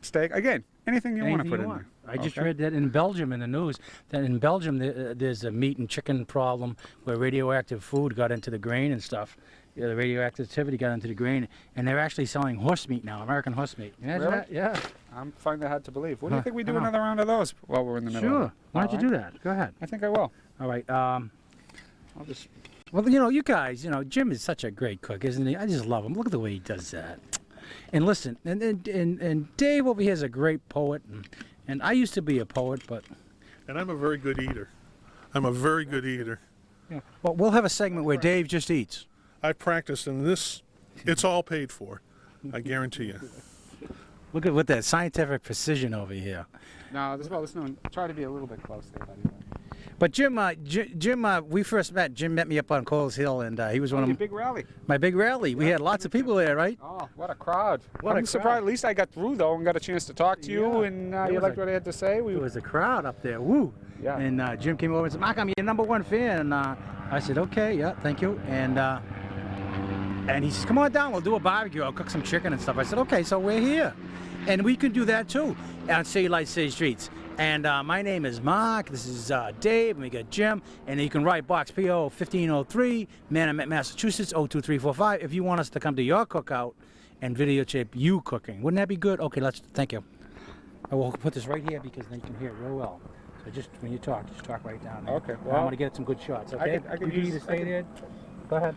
steak. Again, anything you want to Anything put you in want. there. I just Okay? read that in Belgium in the news, that in Belgium there's a meat and chicken problem where radioactive food got into the grain and stuff. Yeah, the radioactivity got into the grain, and they're actually selling horse meat now, American horse meat. Imagine Really? that? Yeah. I'm finding that hard to believe. What do you think we do I know. another round of those while we're in the middle? Sure. Of it? Why don't you All do right. that? Go ahead. I think I will. All right. I'll just. Well, you know, you guys, you know, Jim is such a great cook, isn't he? I just love him. Look at the way he does that. And listen, and Dave over here is a great poet, and I used to be a poet, but And I'm a very good eater. I'm a very good eater. yeah. Well, we'll have a segment where Dave just eats. I practiced, and this, it's all paid for. I guarantee you. Look at with that scientific precision over here. No, try to be a little bit close there, buddy. But Jim, we first met. Jim met me up on Coles Hill, and he was one Your of big rally. my big rally. We had lots of people there, right? Oh, what a crowd. What a I'm surprised. crowd. At least I got through, though, and got a chance to talk to you, Yeah. and There you was liked a- what I had to say. There was a crowd up there. Woo! Yeah. And Jim came over and said, "Mark, I'm your #1 fan." And I said, "Okay, yeah, thank you." And he says, "Come on down. We'll do a barbecue. I'll cook some chicken and stuff." I said, "Okay, so we're here, and we can do that too on City Lights, City Streets." And my name is Mark. This is Dave, and we got Jim. And you can write Box PO 1503, Manamet, Massachusetts 02345 if you want us to come to your cookout and videotape you cooking. Wouldn't that be good? Okay, thank you. I will put this right here because then you can hear it real well. So just when you talk, just talk right down there. Okay, I well, want to get some good shots. Okay. I could you use- either I stay could- there. Go ahead.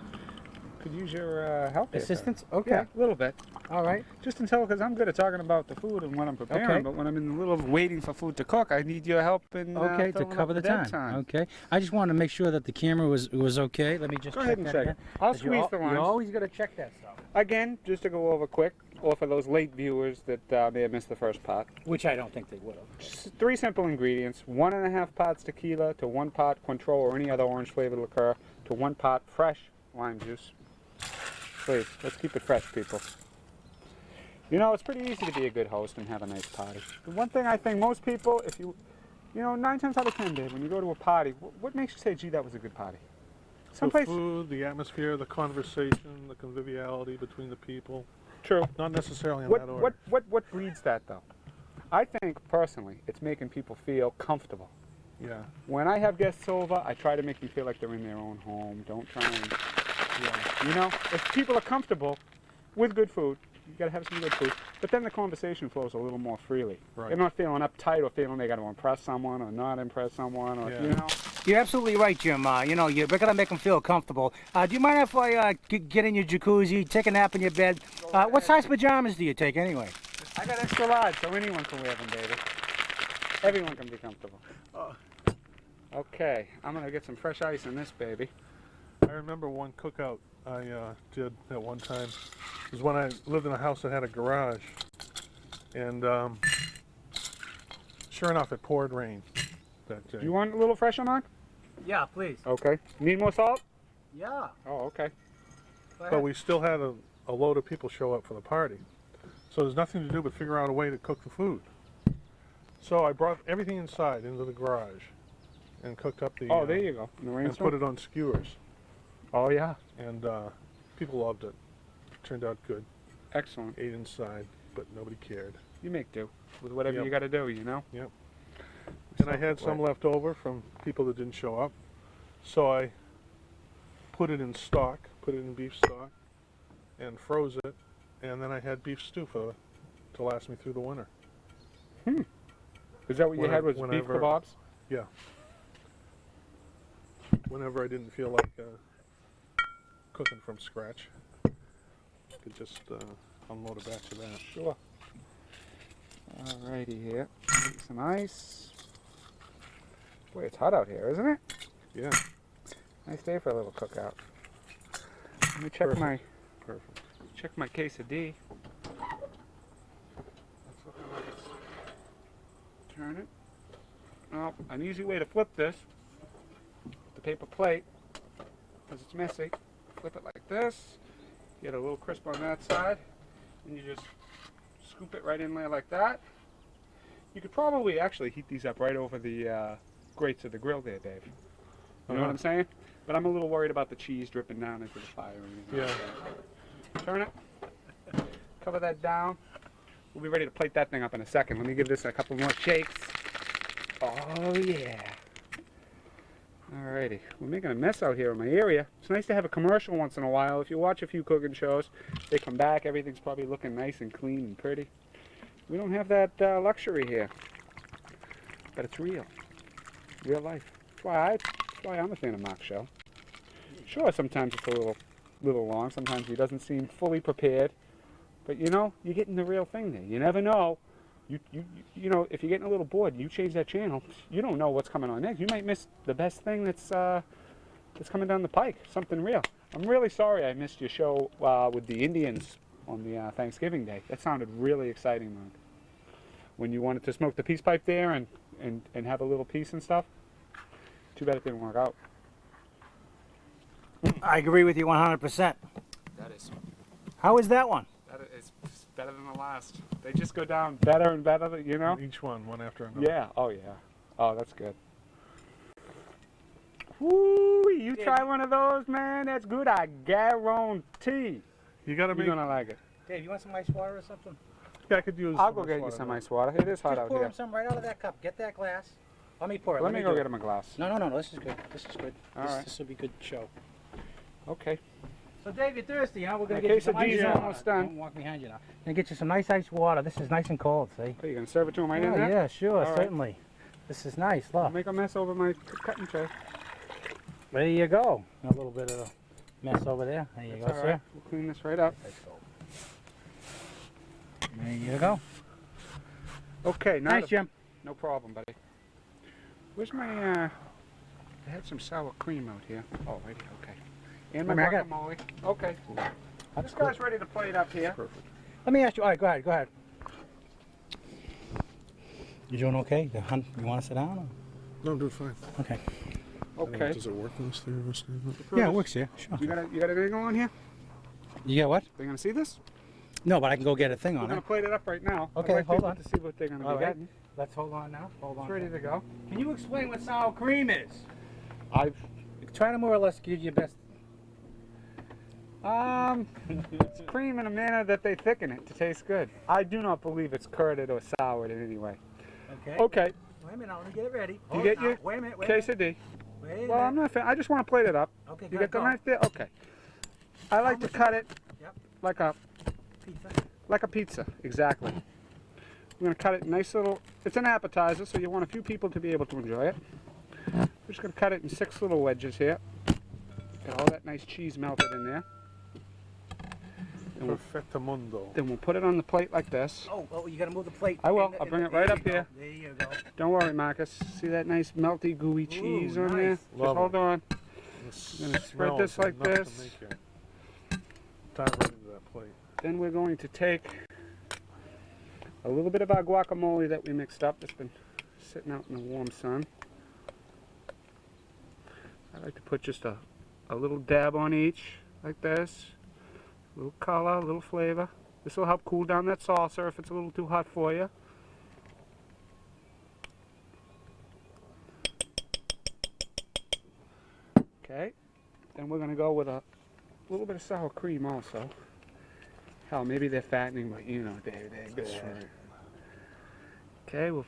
Could use your help here, sir. Assistance? Okay. Yeah, a little bit. All right. Just until, because I'm good at talking about the food and what I'm preparing, Okay. but when I'm in the middle of waiting for food to cook, I need your help in Okay, to filling cover up the dead time. Okay. I just wanted to make sure that the camera was okay. Let me just Go check ahead and that check again. it. I'll 'Cause you squeeze al- the lines. You always got to check that stuff. Again, just to go over quick, or for those late viewers that may have missed the first part. Which I don't think they would have. Just 3 simple ingredients: 1.5 pots tequila to 1 pot Cointreau or any other orange flavored liqueur to 1 pot fresh lime juice. Please, let's keep it fresh, people. You know, it's pretty easy to be a good host and have a nice party. The one thing I think most people, if you 9 times out of 10, Dave, when you go to a party, what makes you say, gee, that was a good party? The Someplace, food, the atmosphere, the conversation, the conviviality between the people. true. Not necessarily in that order. What breeds that, though? I think, personally, it's making people feel comfortable. Yeah. When I have guests over, I try to make them feel like they're in their own home. Don't try and, if people are comfortable with good food, you gotta have some good food. But then the conversation flows a little more freely. Right. They're not feeling uptight or feeling they got to impress someone or not impress someone or Yeah. You're absolutely right, Jim. We're gonna make them feel comfortable. Do you mind if I get in your jacuzzi, take a nap in your bed? What size pajamas do you take anyway? I got extra large, so anyone can wear them, baby. Everyone can be comfortable. Okay, I'm gonna get some fresh ice in this baby. I remember one cookout I did at one time. It was when I lived in a house that had a garage. And sure enough, it poured rain that day. Do you want a little fresher, Mark? Yeah, please. Okay. Need more salt? Yeah. Oh, okay. But we still had a load of people show up for the party. So there's nothing to do but figure out a way to cook the food. So I brought everything inside into the garage and cooked up the... Oh, there you go. In the and rainstorm? put it on skewers. Oh, yeah. And people loved it. Turned out good. Excellent. Ate inside, but nobody cared. You make do with whatever Yep. you got to do, you know? Yep. And I had some left over from people that didn't show up. So I put it in stock, put it in beef stock, and froze it. And then I had beef stew to last me through the winter. Is that what you had was beef whenever- kebabs? Yeah. Whenever I didn't feel like cooking from scratch, I could just unload a batch of that. Sure. Alrighty here. Get some ice. Boy, it's hot out here, isn't it? Yeah. Nice day for a little cookout. Let me check Perfect. my quesadilla. That's looking like it's... Turn it. Oh, an easy way to flip this. The paper plate, because it's messy. Flip it like this. Get a little crisp on that side, and you just scoop it right in there like that. You could probably actually heat these up right over the grates of the grill there, Dave. You know what I'm saying? But I'm a little worried about the cheese dripping down into the fire. Yeah. Turn it. Cover that down. We'll be ready to plate that thing up in a second. Let me give this a couple more shakes. Oh, yeah. Alrighty. We're making a mess out here in my area. It's nice to have a commercial once in a while. If you watch a few cooking shows, they come back, everything's probably looking nice and clean and pretty. We don't have that luxury here. But it's real. Real life. That's why I'm a fan of Mark's show. Sure, sometimes it's a little long. Sometimes he doesn't seem fully prepared. But you know, you're getting the real thing there. You never know. You know, if you're getting a little bored, you change that channel. You don't know what's coming on next. You might miss the best thing that's coming down the pike. Something real. I'm really sorry I missed your show with the Indians on the Thanksgiving Day. That sounded really exciting, Mark. When you wanted to smoke the peace pipe there and have a little piece and stuff. Too bad it didn't work out. I agree with you 100%. That is. How is that one? That is better than the last. They just go down better and better, you know? Each one after another. Yeah. Oh, yeah. Oh, that's good. Woo! You try one of those, man. That's good. I guarantee. You gotta You're make. gonna like it. Dave, you want some ice water or something? Yeah, I could use. I'll some go ice get you water some now. ice water. It is hot Just out pour here. him some right out of that cup. Get that glass. Let me pour it. Let me go do get it. him a glass. No. This is good. This is good. All right. This will be good show. Okay. So Dave, you're thirsty, huh? We're gonna My get you some ice quesadillas are water. almost done. Don't walk behind you now. Gonna get you some nice ice water. This is nice and cold. See? Are you gonna serve it to him right in Oh there? yeah, sure, All right. certainly. This is nice. I'll Look, make a mess over my cutting tray. there you go. A little bit of a mess over there. There you That's go, all sir. right. We'll clean this right up. There you go. Okay. Now Nice, Jim. No problem, buddy. Where's my I had some sour cream out here. Oh, right here. Okay. And my Wait a minute, I guacamole. Okay. This guy's ready to plate up here. Perfect. Let me ask you. All right, go ahead. You doing okay? You want to sit down? No, I'm doing fine. Or? Okay. Okay. Does it work in this thing? Yeah, it works here. Sure. You got an angle on here? You got what? They gonna see this? No, but I can go get a thing We're on gonna it. plate it up right now. Okay, I'd like hold people on. to see what they're gonna All be right. getting. Let's hold on now. Hold on. It's ready to go. Can you explain what sour cream is? I've Try to more or less give your best. it's cream in a manner that they thicken it to taste good. I do not believe it's curded or soured in any way. Okay. Okay. Wait a minute. Let me get it ready. You get your Wait a minute. quesadilla. Wait a Well, I'm minute. not. I just want to plate it up. Okay. You go get the ahead, knife there? Okay. I like to cut it Yep. like a Pizza. pizza. Exactly. We're gonna cut it nice little. It's an appetizer, so you want a few people to be able to enjoy it. We're just gonna cut it in 6 little wedges here. Get all that nice cheese melted in there. Perfectamundo. Then we'll put it on the plate like this. Oh, you gotta move the plate. I will. I'll bring it right up here. There you go. Don't worry, Marcus. See that nice melty gooey cheese on there? nice. Just Love hold on. The I'm gonna spread smells this like enough to this. make you dive right into that plate. Then we're going to take a little bit of our guacamole that we mixed up. It's been sitting out in the warm sun. I like to put just a little dab on each, like this. A little color, a little flavor. This will help cool down that salsa if it's a little too hot for you. Okay, then we're going to go with a little bit of sour cream also. Hell, maybe they're fattening, but you know, they're good. That's right. Okay, we'll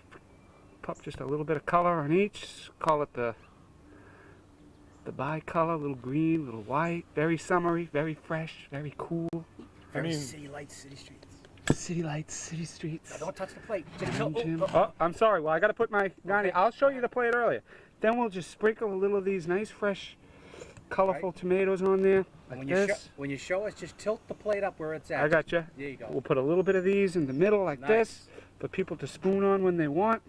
pop just a little bit of color on each. Call it the bicolor, a little green, a little white. Very summery, very fresh, very cool. Very mean- city lights, city streets. City lights, city streets. Now, don't touch the plate. Just Jim, chill. Jim. Oh, I'm sorry. Well, I got to put my Gandhi. I'll show you the plate earlier. Then we'll just sprinkle a little of these nice, fresh, colorful tomatoes on there, like this. When you show us, just tilt the plate up where it's at. I got you. There you go. We'll put a little bit of these in the middle, like Nice. this, for people to spoon on when they want.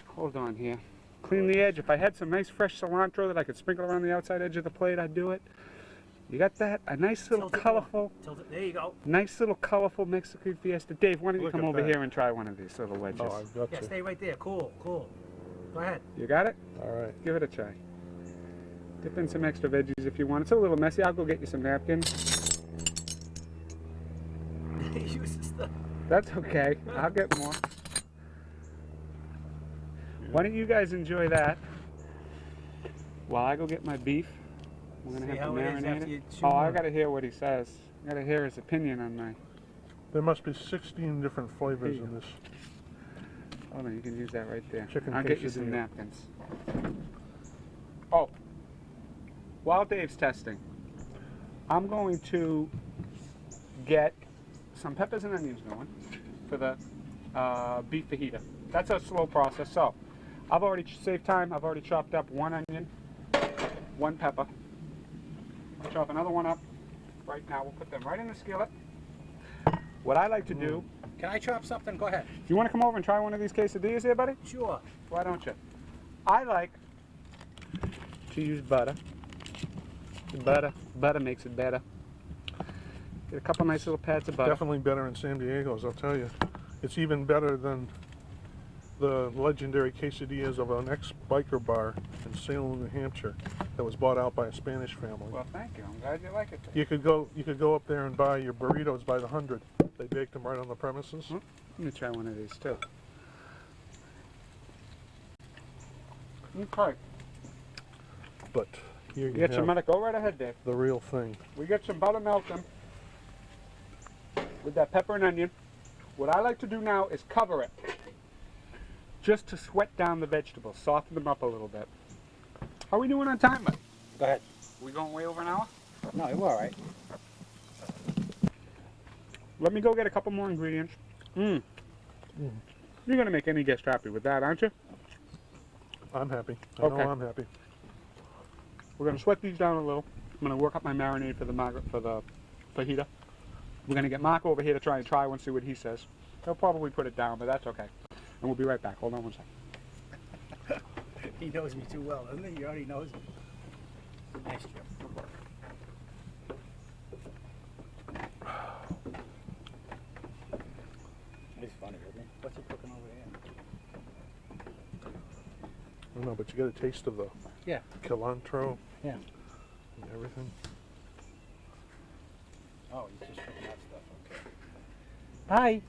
Hold on here. Clean the edge. If I had some nice fresh cilantro that I could sprinkle around the outside edge of the plate, I'd do it. You got that? A nice little Tilt it colorful, Tilt it. There you go. nice little colorful Mexican fiesta. Dave, why don't you Look come at over that. here and try one of these little wedges? Oh, I've got Yeah, to. stay right there. Cool. Go ahead. You got it? All right. Give it a try. Dip in some extra veggies if you want. It's a little messy. I'll go get you some napkins. Use the stuff. That's okay. I'll get more. Why don't you guys enjoy that while I go get my beef? We're gonna See have to how it is marinate after it. you chew Oh, I on it. gotta hear what he says. I gotta hear his opinion on my. There must be 16 different flavors in this. Hold on, you can use that right there. Chicken I'll get you some quesadilla. napkins. Oh, while Dave's testing, I'm going to get some peppers and onions going for the beef fajita. That's a slow process. So, I've already saved time. I've already chopped up one onion, one pepper. I'll chop another one up right now. We'll put them right in the skillet. What I like to do, Can I chop something? Go ahead. you want to come over and try one of these quesadillas here, buddy? Sure. Why don't you? I like to use butter. Butter makes it better. Get a couple nice little pads of butter. Definitely better in San Diego's, I'll tell you. It's even better than the legendary quesadillas of an ex-biker bar in Salem, New Hampshire that was bought out by a Spanish family. Well, thank you. I'm glad you like it. You could go up there and buy your burritos by the 100. They baked them right on the premises. Let me try one of these too. Okay. But here You you get some have butter. Go right ahead, Dave. the real thing. We get some butter melting with that pepper and onion. What I like to do now is cover it just to sweat down the vegetables, soften them up a little bit. How are we doing on time, bud? Go ahead. We going way over an hour? No, you're all right. Let me go get a couple more ingredients. You're gonna make any guest happy with that, aren't you? I'm happy. I Okay. know I'm happy. We're gonna sweat these down a little. I'm gonna work up my marinade for the fajita. We're gonna get Mark over here to try one, see what he says. He'll probably put it down, but that's okay. And we'll be right back. Hold on one second. He knows me too well, doesn't he? He already knows me. Nice, Jim. Good work. He's funny, isn't he? What's he cooking over there? I don't know, but you get a taste of the Yeah. cilantro Yeah. and everything. Oh, he's just cooking that stuff. Okay. Hi.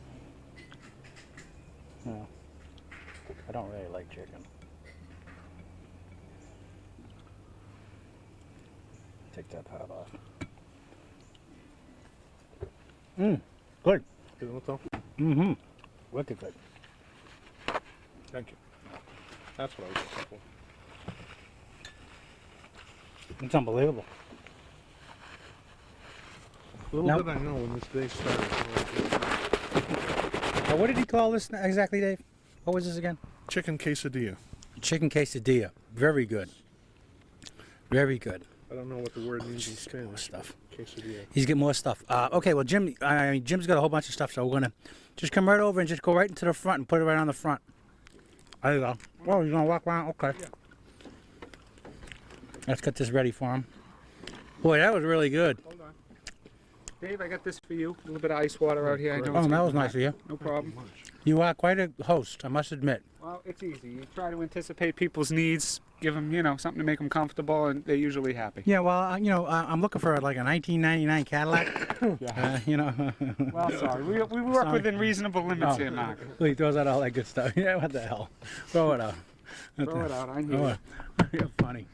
No. I don't really like chicken. Take that part off. Good. Isn't it though? Mm-hmm. Wicked good. Thank you. That's what I was looking for. It's unbelievable. Little Now- did I know when this day started. Now, what did he call this exactly, Dave? What was this again? Chicken quesadilla. Chicken quesadilla. Very good. Very good. I don't know what the word means in More Spanish. stuff. Quesadilla. He's getting more stuff. Okay, well, Jim, Jim's got a whole bunch of stuff, so we're gonna just come right over and just go right into the front and put it right on the front. There you go. Oh, you're gonna walk around? Okay. Yeah. Let's get this ready for him. Boy, that was really good. Hold on. Dave, I got this for you. A little bit of ice water out here. I know Oh, it's that gonna was be nice hot. of you. No problem. You are quite a host, I must admit. Well, it's easy. You try to anticipate people's needs, give them, something to make them comfortable, and they're usually happy. Yeah, well, I'm looking for like a 1999 Cadillac. Well, sorry. We work Sorry. within reasonable limits here, Mark. He throws out all that good stuff. Yeah, what the hell? Throw it out. Throw it out. I hear Oh, you. you're funny.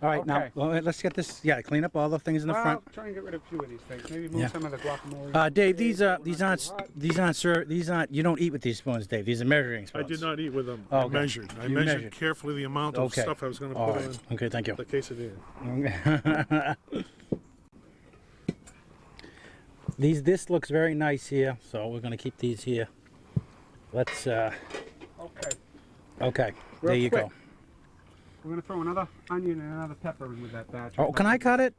All right, Okay. now let's get this. Yeah, clean up all the things in the front. Try and get rid of a few of these things. Maybe move Yeah. some of the guacamole. Dave, We're not these too aren't hot. sir. These aren't. You don't eat with these spoons, Dave. These are measuring I spoons. did not eat with them. Oh, I okay. measured. I You measured measured. carefully the amount of Okay. stuff I was going to All put right. in Okay, thank you. the quesadilla. This looks very nice here, so we're gonna keep these here. Let's. Okay. Okay. Real There you quick. go. We're going to throw another onion and another pepper in with that batch. Oh, can I cut it?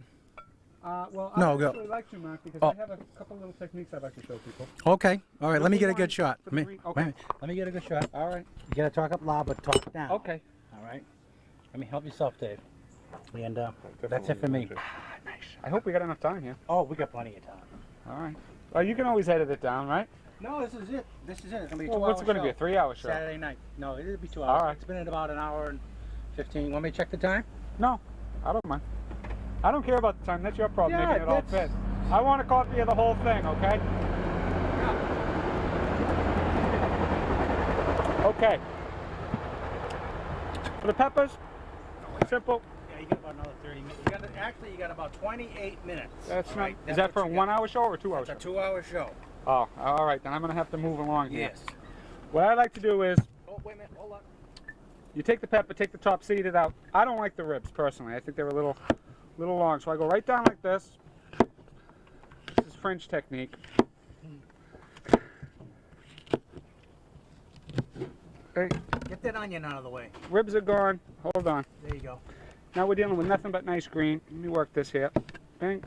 Well, No, I'd go. actually like to, Mark, because Oh. I have a couple little techniques I'd like to show people. Okay. All right. Let me get a Number good shot. one for the Let me, green- wait a okay. minute. Let me get a good shot. All right. You gotta talk up loud, but talk down. Okay. All right. Let me help yourself, Dave. And that's it for me. I hope we got enough time here. Oh, we got plenty of time. All right. Well, you can always edit it down, right? No, this is it. This is it. It's gonna be a Well, 2-hour what's it going to be, a show. 3-hour show? Saturday night. No, it'll be 2 All hours. right. It's been at about an hour and 15. Want me to check the time? No, I don't mind. I don't care about the time. That's your problem, Yeah, making it all fit. that's- I want a copy of the whole thing, okay? Okay. For the peppers, simple. Yeah, you got about another 30 minutes. Actually, you got about 28 minutes. That's All not. right, Is that for a what you got. 1-hour show or a 2-hour It's a show? 2-hour show. Oh, all right. Then I'm gonna have to move along here. Yes. What I like to do is, Oh, wait a minute. Hold on. you take the pepper, take the top, seed it out. I don't like the ribs personally. I think they're a little long. So I go right down like this. This is French technique. Okay, Get that onion out of the way. ribs are gone. Hold on. There you go. Now we're dealing with nothing but nice green. Let me work this here. Bang.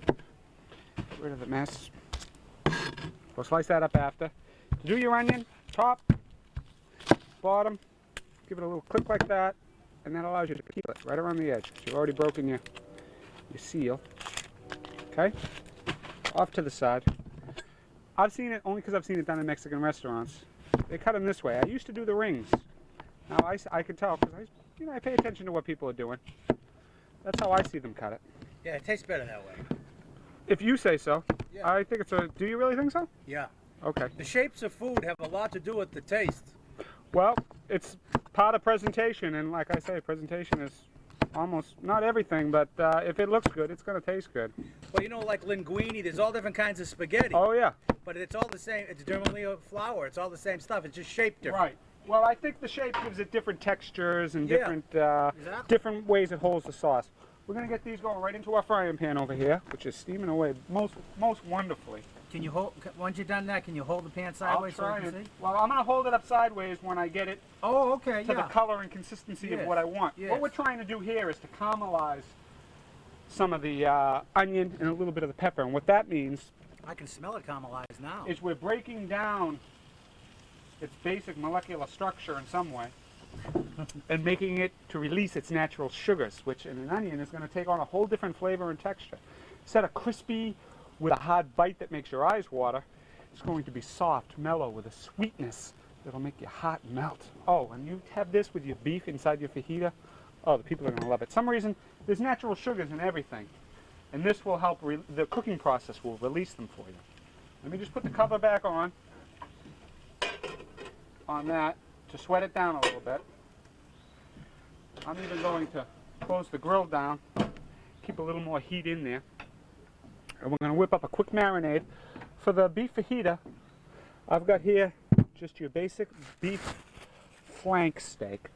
Get rid of the mess. We'll slice that up after. Do your onion, top, bottom. Give it a little click like that, and that allows you to peel it right around the edge. You've already broken your seal. Okay? Off to the side. I've seen it only because I've seen it done in Mexican restaurants. They cut them this way. I used to do the rings. Now I can tell because I pay attention to what people are doing. That's how I see them cut it. Yeah, it tastes better that way. If you say so. Yeah. I think it's a. Do you really think so? Yeah. Okay. The shapes of food have a lot to do with the taste. Well, it's part of presentation, and like I say, presentation is almost not everything, but if it looks good, it's going to taste good. Well, you know, like linguine, there's all different kinds of spaghetti. Oh yeah. But it's all the same. It's generally a flour. It's all the same stuff. It's just shaped different. Right. Well, I think the shape gives it different textures and Yeah, different exactly. different ways it holds the sauce. We're going to get these going right into our frying pan over here, which is steaming away most wonderfully. Can you hold? Once you've done that, can you hold the pan sideways so we can see? Well, I'm going to hold it up sideways when I get it Oh, okay. to the color and consistency of Yes, what I want. yes. What we're trying to do here is to caramelize some of the onion and a little bit of the pepper. And what that means I can smell it caramelized now. is we're breaking down its basic molecular structure in some way and making it to release its natural sugars, which in an onion is going to take on a whole different flavor and texture. Instead of crispy with a hard bite that makes your eyes water, it's going to be soft, mellow, with a sweetness that'll make your heart melt. Oh, and you have this with your beef inside your fajita. Oh, the people are going to love it. Some reason, there's natural sugars in everything, and this will help, the cooking process will release them for you. Let me just put the cover back on that to sweat it down a little bit. I'm even going to close the grill down, keep a little more heat in there. And we're going to whip up a quick marinade. For the beef fajita, I've got here just your basic beef flank steak.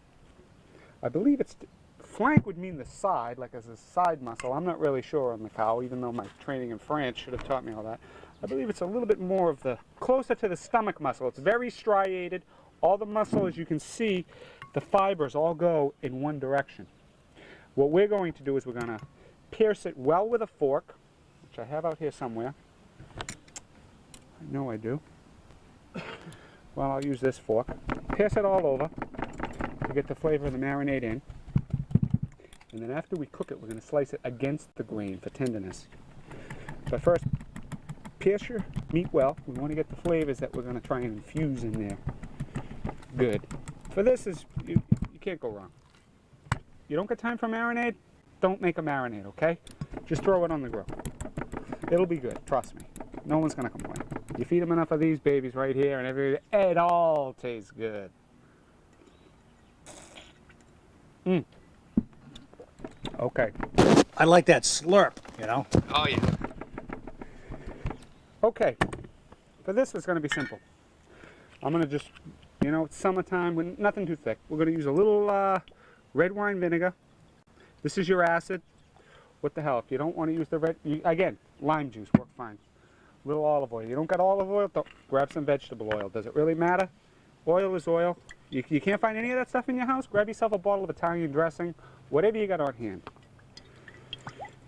I believe it's, flank would mean the side, like as a side muscle. I'm not really sure on the cow, even though my training in France should have taught me all that. I believe it's a little bit more of the, closer to the stomach muscle. It's very striated, All the muscle, as you can see, the fibers all go in one direction. What we're going to do is we're going to pierce it well with a fork, which I have out here somewhere. I know I do. Well, I'll use this fork. Pierce it all over to get the flavor of the marinade in. And then after we cook it, we're going to slice it against the grain for tenderness. But first, pierce your meat well. We want to get the flavors that we're going to try and infuse in there. Good. For this, you can't go wrong. You don't got time for marinade? Don't make a marinade, okay? Just throw it on the grill. It'll be good, trust me. No one's going to complain. You feed them enough of these babies right here and it all tastes good. Okay. I like that slurp, you know. Oh yeah. Okay. For this, it's going to be simple. I'm going to just, it's summertime, with nothing too thick. We're going to use a little red wine vinegar. This is your acid. What the hell? If you don't want to use the again, lime juice works fine. A little olive oil. You don't got olive oil? Don't. Grab some vegetable oil. Does it really matter? Oil is oil. You can't find any of that stuff in your house? Grab yourself a bottle of Italian dressing. Whatever you got on hand.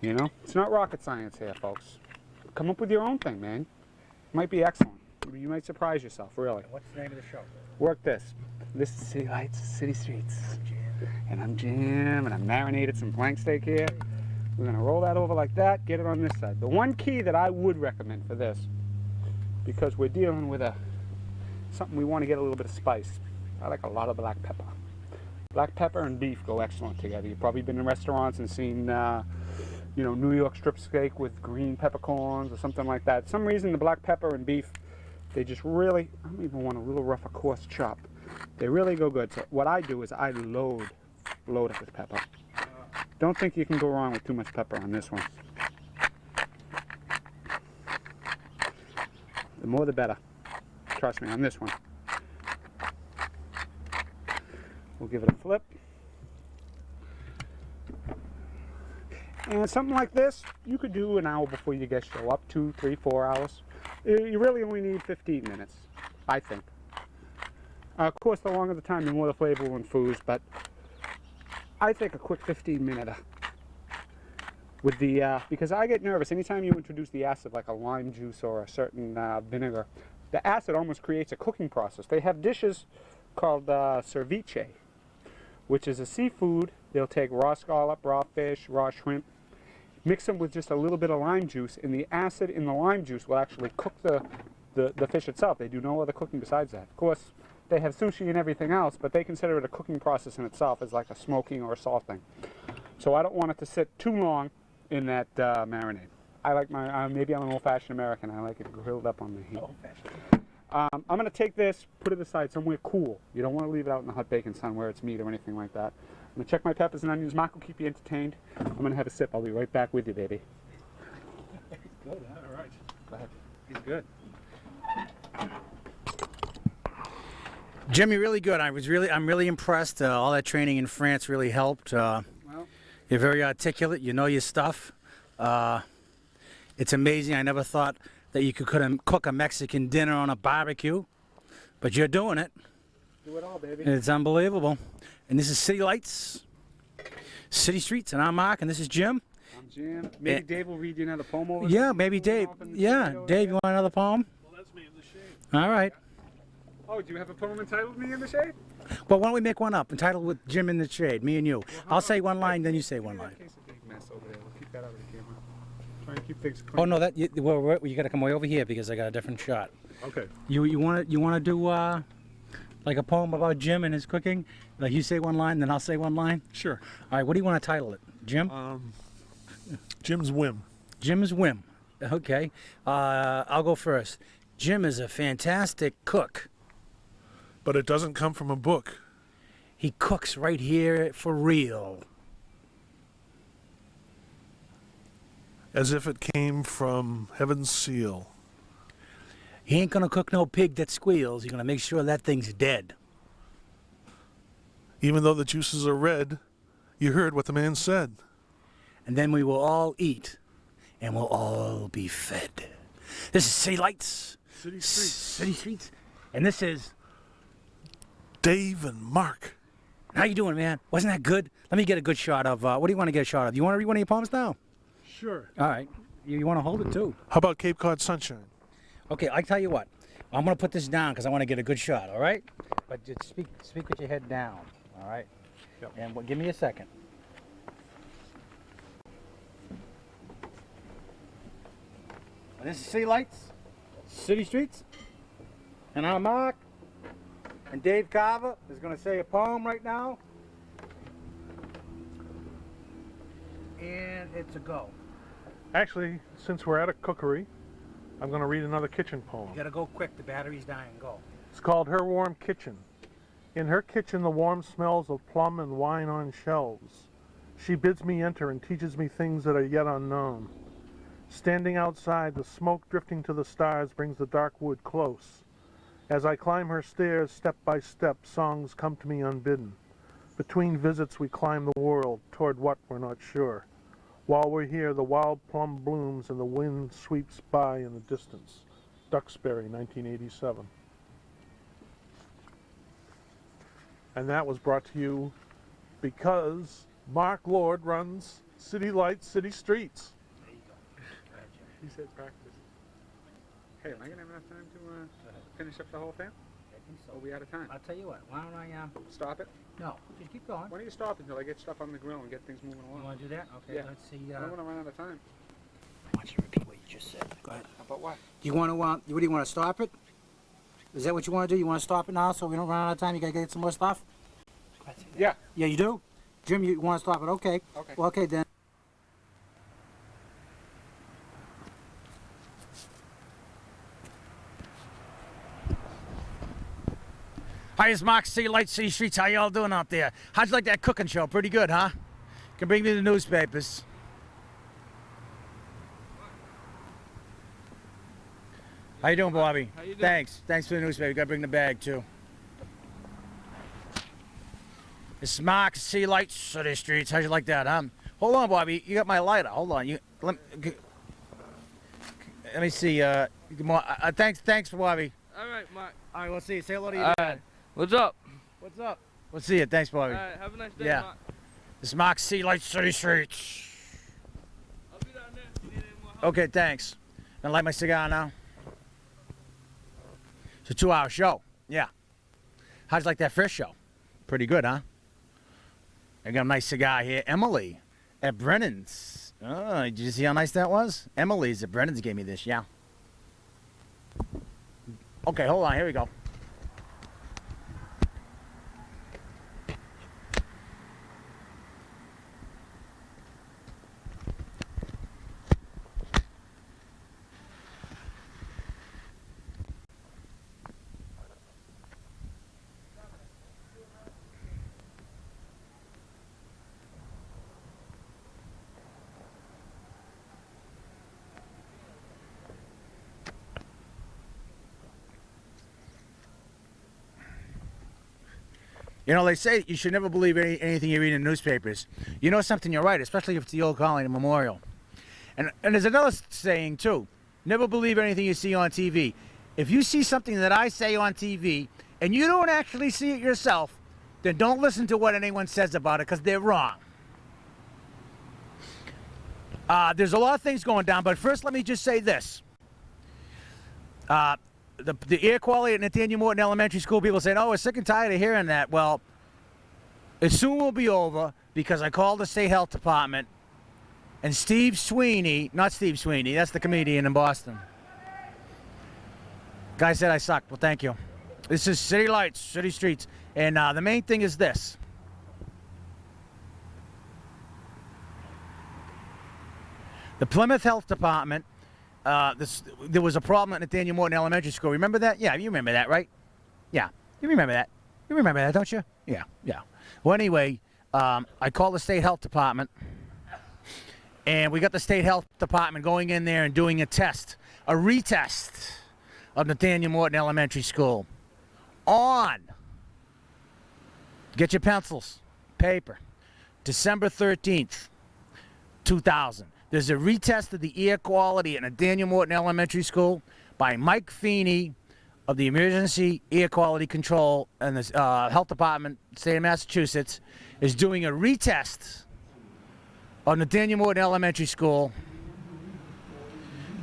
It's not rocket science here, folks. Come up with your own thing, man. Might be excellent. You might surprise yourself, really. What's the name of the show? Work this. This is City Lights, City Streets. And I'm Jim, and I marinated some flank steak here. We're going to roll that over like that, get it on this side. The one key that I would recommend for this, because we're dealing with something we want to get a little bit of spice. I like a lot of black pepper. Black pepper and beef go excellent together. You've probably been in restaurants and seen, New York strip steak with green peppercorns or something like that. For some reason, the black pepper and beef, they just really, I don't even want a little rough, a coarse chop. They really go good. So what I do is I load it with pepper. Don't think you can go wrong with too much pepper on this one. The more the better. Trust me, on this one. We'll give it a flip. And something like this, you could do an hour before your guests show up, 2, 3, 4 hours. You really only need 15 minutes, I think. Of course, the longer the time, the more the flavor will infuse, but I think a quick 15-minute with because I get nervous anytime you introduce the acid, like a lime juice or a certain vinegar. The acid almost creates a cooking process. They have dishes called ceviche, which is a seafood. They'll take raw scallop, raw fish, raw shrimp, mix them with just a little bit of lime juice, and the acid in the lime juice will actually cook the fish itself. They do no other cooking besides that. Of course, they have sushi and everything else, but they consider it a cooking process in itself, as like a smoking or a salting. So I don't want it to sit too long in that marinade. I like maybe I'm an old-fashioned American. I like it grilled up on the heat. I'm going to take this, put it aside somewhere cool. You don't want to leave it out in the hot baking sun where it's meat or anything like that. I'm going to check my peppers and onions. Mark will keep you entertained. I'm going to have a sip. I'll be right back with you, baby. Good, all right. Go ahead. He's good. Jim, you're really good. I'm really impressed. All that training in France really helped. You're very articulate. You know your stuff. It's amazing. I never thought that you could cook a Mexican dinner on a barbecue, but you're doing it. Do it all, baby. It's unbelievable. And this is City Lights, City Streets, and I'm Mark, and this is Jim. I'm Jim. Maybe Dave will read you another poem over. Yeah, maybe Dave. Yeah, Dave, you want another poem? Well, that's Me in the Shade. All right. Oh, do you have a poem entitled Me in the Shade? Well, why don't we make one up, entitled with Jim in the Shade, me and you. I'll say one line, then you say one line. Case of big mess over there. We'll keep that out of the camera. Try and keep things clean. Oh no, you got to come way over here because I got a different shot. Okay. You want to do like a poem about Jim and his cooking? Like you say one line, then I'll say one line. Sure. All right. What do you want to title it, Jim? Jim's Whim. Jim's Whim. Okay. I'll go first. Jim is a fantastic cook. But it doesn't come from a book. He cooks right here for real. As if it came from heaven's seal. He ain't gonna cook no pig that squeals. He's gonna make sure that thing's dead. Even though the juices are red, you heard what the man said. And then we will all eat, and we'll all be fed. This is City Lights. City Streets. City Streets. And this is Dave and Mark. How you doing, man? Wasn't that good? Let me get a good shot of, what do you want to get a shot of? You want to read one of your poems now? Sure. All right. You want to hold it, too? How about Cape Cod Sunshine? Okay, I tell you what. I'm going to put this down because I want to get a good shot, all right? But just speak with your head down, all right? Yep. And give me a second. And this is City Lights, City Streets. And I'm Mark. And Dave Carver is going to say a poem right now. And it's a go. Actually, since we're at a cookery, I'm going to read another kitchen poem. You got to go quick. The battery's dying. Go. It's called Her Warm Kitchen. In her kitchen the warm smells of plum and wine on shelves. She bids me enter and teaches me things that are yet unknown. Standing outside, the smoke drifting to the stars brings the dark wood close. As I climb her stairs, step by step, songs come to me unbidden. Between visits we climb the world, toward what we're not sure. While we're here, the wild plum blooms and the wind sweeps by in the distance. Duxbury, 1987. And that was brought to you because Mark Lord runs City Lights, City Streets. He said practice. Hey, am I gonna have enough time to finish up the whole thing? I think so. Or are we out of time? I'll tell you what. Why don't I, Stop it? no, just keep going. Why don't you stop until I get stuff on the grill and get things moving You along? want to do that? Okay, Yeah. let's see. I don't want to run out of time. I want you to repeat what you just said. Go ahead. About what? Do you want to, what do you want to stop it? Is that what you want to do? You want to stop it now so we don't run out of time? You got to get some more stuff? Yeah. Yeah, you do? Jim, you want to stop it? Okay. Okay. Well, okay, then. Hi, it's Mark, City Lights, City Streets. How y'all doing out there? How'd you like that cooking show? Pretty good, huh? Can bring me the newspapers. How you doing, Bobby? How you doing? Thanks. Thanks for the newspaper. You gotta bring the bag, too. It's Mark, City Lights, City Streets. How'd you like that, huh? Hold on, Bobby. You got my lighter. Hold on. Let me see. Thanks, Bobby. All right, Mark. All right, we'll see you. Say hello to your All dad. right. What's up? What's up? We'll see you. Thanks, Bobby. All right. Have a nice day, Yeah. Mark. It's Mark, City Lights, City Streets. I'll be down there if you need any more help. Okay, thanks. Gonna light my cigar now. It's a 2-hour show. Yeah. How'd you like that first show? Pretty good, huh? I got a nice cigar here. Emily at Brennan's. Oh, did you see how nice that was? Emily's at Brennan's gave me this, yeah. Okay, hold on. Here we go. You know, they say you should never believe anything you read in the newspapers. You know something, you're right, especially if it's the old colony memorial. And there's another saying, too. Never believe anything you see on TV. If you see something that I say on TV and you don't actually see it yourself, then don't listen to what anyone says about it because they're wrong. There's a lot of things going down, but first let me just say this. The air quality at Nathaniel Morton Elementary School, people saying, oh, we're sick and tired of hearing that. Well, it soon will be over because I called the state health department and Steve Sweeney, not Steve Sweeney, that's the comedian in Boston. Guy said I sucked. Well, thank you. This is City Lights, City Streets. And the main thing is this. The Plymouth Health Department, there was a problem at Nathaniel Morton Elementary School. Remember that? Yeah, you remember that, right? Yeah, you remember that. You remember that, don't you? Yeah, yeah. Well, anyway, I called the state health department, and we got the state health department going in there and doing a test, a retest of Nathaniel Morton Elementary School on, get your pencils, paper, December 13th, 2000. There's a retest of the air quality at Nathaniel Morton Elementary School by Mike Feeney of the Emergency Air Quality Control and the Health Department, state of Massachusetts, is doing a retest on Nathaniel Morton Elementary School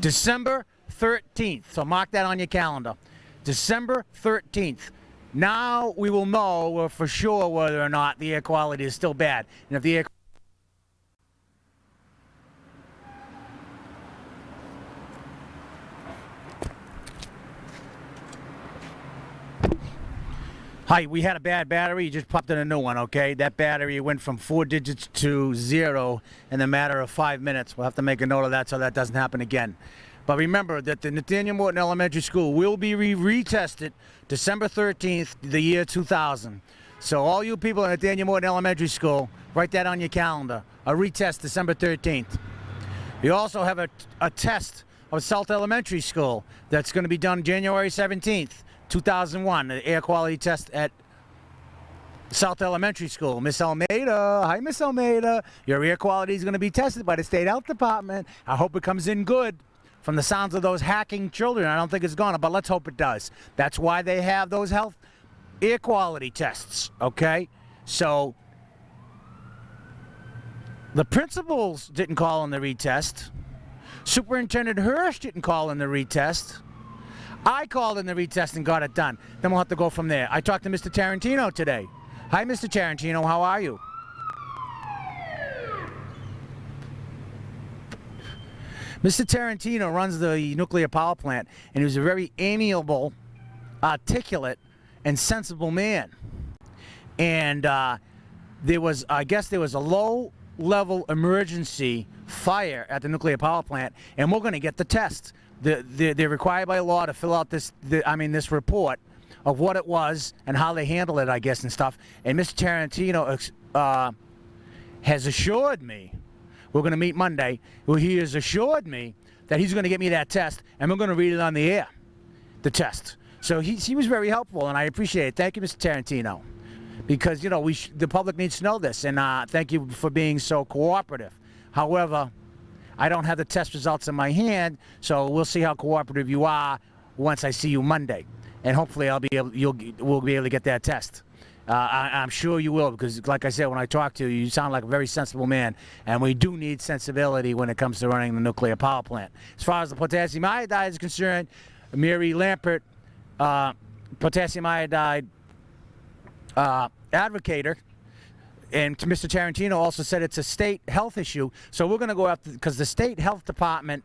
December 13th. So mark that on your calendar. December 13th. Now we will know for sure whether or not the air quality is still bad. And if the air Hi, we had a bad battery. You just popped in a new one, okay? That battery went from 4 digits to 0 in a matter of 5 minutes. We'll have to make a note of that so that doesn't happen again. But remember that the Nathaniel Morton Elementary School will be retested December 13th, the year 2000. So all you people at Nathaniel Morton Elementary School, write that on your calendar. A retest December 13th. We also have a test of South Elementary School that's going to be done January 17th. 2001, the air quality test at South Elementary School. Miss Almeida, hi Miss Almeida. Your air quality is going to be tested by the State Health Department. I hope it comes in good. From the sounds of those hacking children, I don't think it's gonna, but let's hope it does. That's why they have those health air quality tests, okay? So the principals didn't call in the retest. Superintendent Hirsch didn't call in the retest. I called in the retest and got it done. Then we'll have to go from there. I talked to Mr. Tarantino today. Hi, Mr. Tarantino. How are you? Mr. Tarantino runs the nuclear power plant, and he was a very amiable, articulate, and sensible man. And there was a low-level emergency fire at the nuclear power plant, and we're going to get the test. They're required by law to fill out this report of what it was and how they handle it, I guess, and stuff. And Mr. Tarantino has assured me, we're going to meet Monday, he has assured me that he's going to get me that test, and we're going to read it on the air, the test. So he was very helpful, and I appreciate it. Thank you, Mr. Tarantino, because, you know, the public needs to know this, and thank you for being so cooperative. However, I don't have the test results in my hand, so we'll see how cooperative you are once I see you Monday, and hopefully we'll be able to get that test. I'm sure you will, because like I said, when I talk to you, you sound like a very sensible man, and we do need sensibility when it comes to running the nuclear power plant. As far as the potassium iodide is concerned, Mary Lampert, potassium iodide advocator, and Mr. Tarantino also said it's a state health issue. So we're going to go after, because the state health department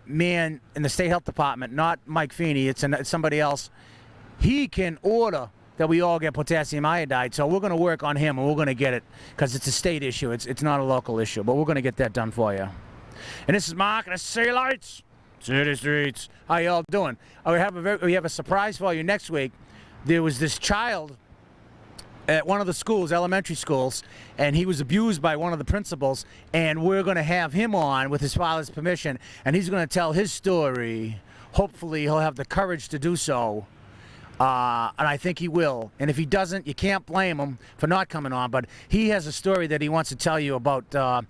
man in the state health department, not Mike Feeney, it's somebody else, he can order that we all get potassium iodide. So we're going to work on him, and we're going to get it, because it's a state issue. It's not a local issue, but we're going to get that done for you. And this is Mark, and this is City Lights, City Streets. How y'all doing? We have a surprise for you next week. There was this child at one of the schools, elementary schools, and he was abused by one of the principals, and we're going to have him on with his father's permission, and he's going to tell his story. Hopefully he'll have the courage to do so, and I think he will. And if he doesn't, you can't blame him for not coming on, but he has a story that he wants to tell you about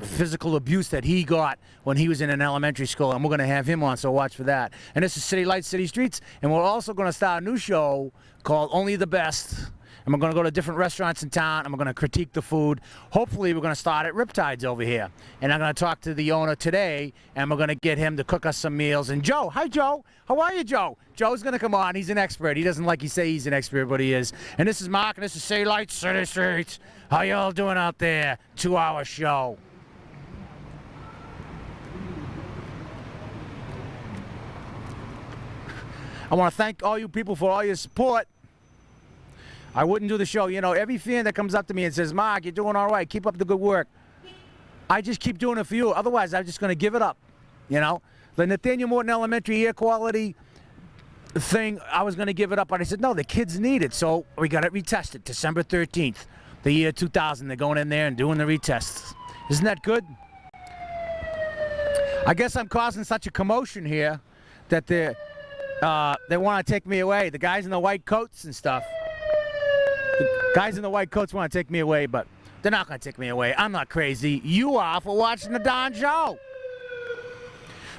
physical abuse that he got when he was in an elementary school, and we're going to have him on, so watch for that. And this is City Lights, City Streets, and we're also going to start a new show called Only the Best. And we're going to go to different restaurants in town, and we're going to critique the food. Hopefully, we're going to start at Riptides over here. And I'm going to talk to the owner today, and we're going to get him to cook us some meals. And Joe, hi, Joe. How are you, Joe? Joe's going to come on. He's an expert. He doesn't like you say he's an expert, but he is. And this is Mark, and this is City Lights, City Streets. How y'all doing out there? 2-hour show. I want to thank all you people for all your support. I wouldn't do the show. You know, every fan that comes up to me and says, Mark, you're doing all right. Keep up the good work. I just keep doing it for you. Otherwise, I'm just going to give it up. You know, the Nathaniel Morton Elementary air quality thing, I was going to give it up. But I said, no, the kids need it. So we got it retested December 13th, the year 2000. They're going in there and doing the retests. Isn't that good? I guess I'm causing such a commotion here that they want to take me away. The guys in the white coats and stuff. The guys in the white coats want to take me away, but they're not going to take me away. I'm not crazy. You are for watching the Don Show.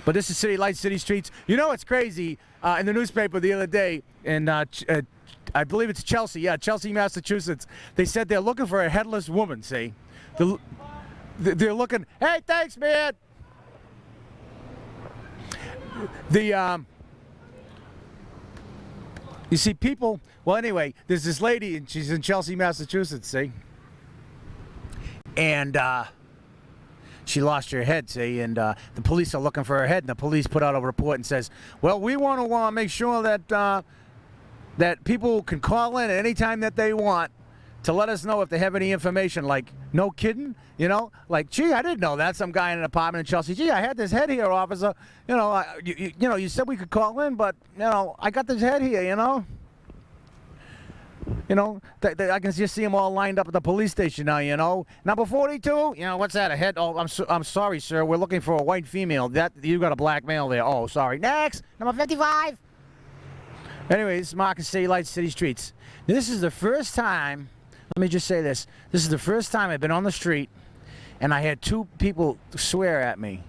But this is City Lights, City Streets. You know what's crazy? In the newspaper the other day, in I believe it's Chelsea. Yeah, Chelsea, Massachusetts. They said they're looking for a headless woman. See, they're looking. Hey, thanks, man. You see, people. Well, anyway, there's this lady, and she's in Chelsea, Massachusetts. See, and she lost her head. See, and the police are looking for her head, and the police put out a report and says, "Well, we want to make sure that that people can call in at any time that they want to let us know if they have any information." Like, no kidding, you know? Like, gee, I didn't know that. Some guy in an apartment in Chelsea. Gee, I had this head here, officer. You know, you said we could call in, but I got this head here. I can just see them all lined up at the police station now. Number 42. What's that? A head? Oh, I'm sorry, sir. We're looking for a white female. That you got a black male there. Oh, sorry. Next, number 55. Anyways, Marcus City Lights, City Streets. Now, this is the first time. Let me just say this. This is the first time I've been on the street and I had two people swear at me.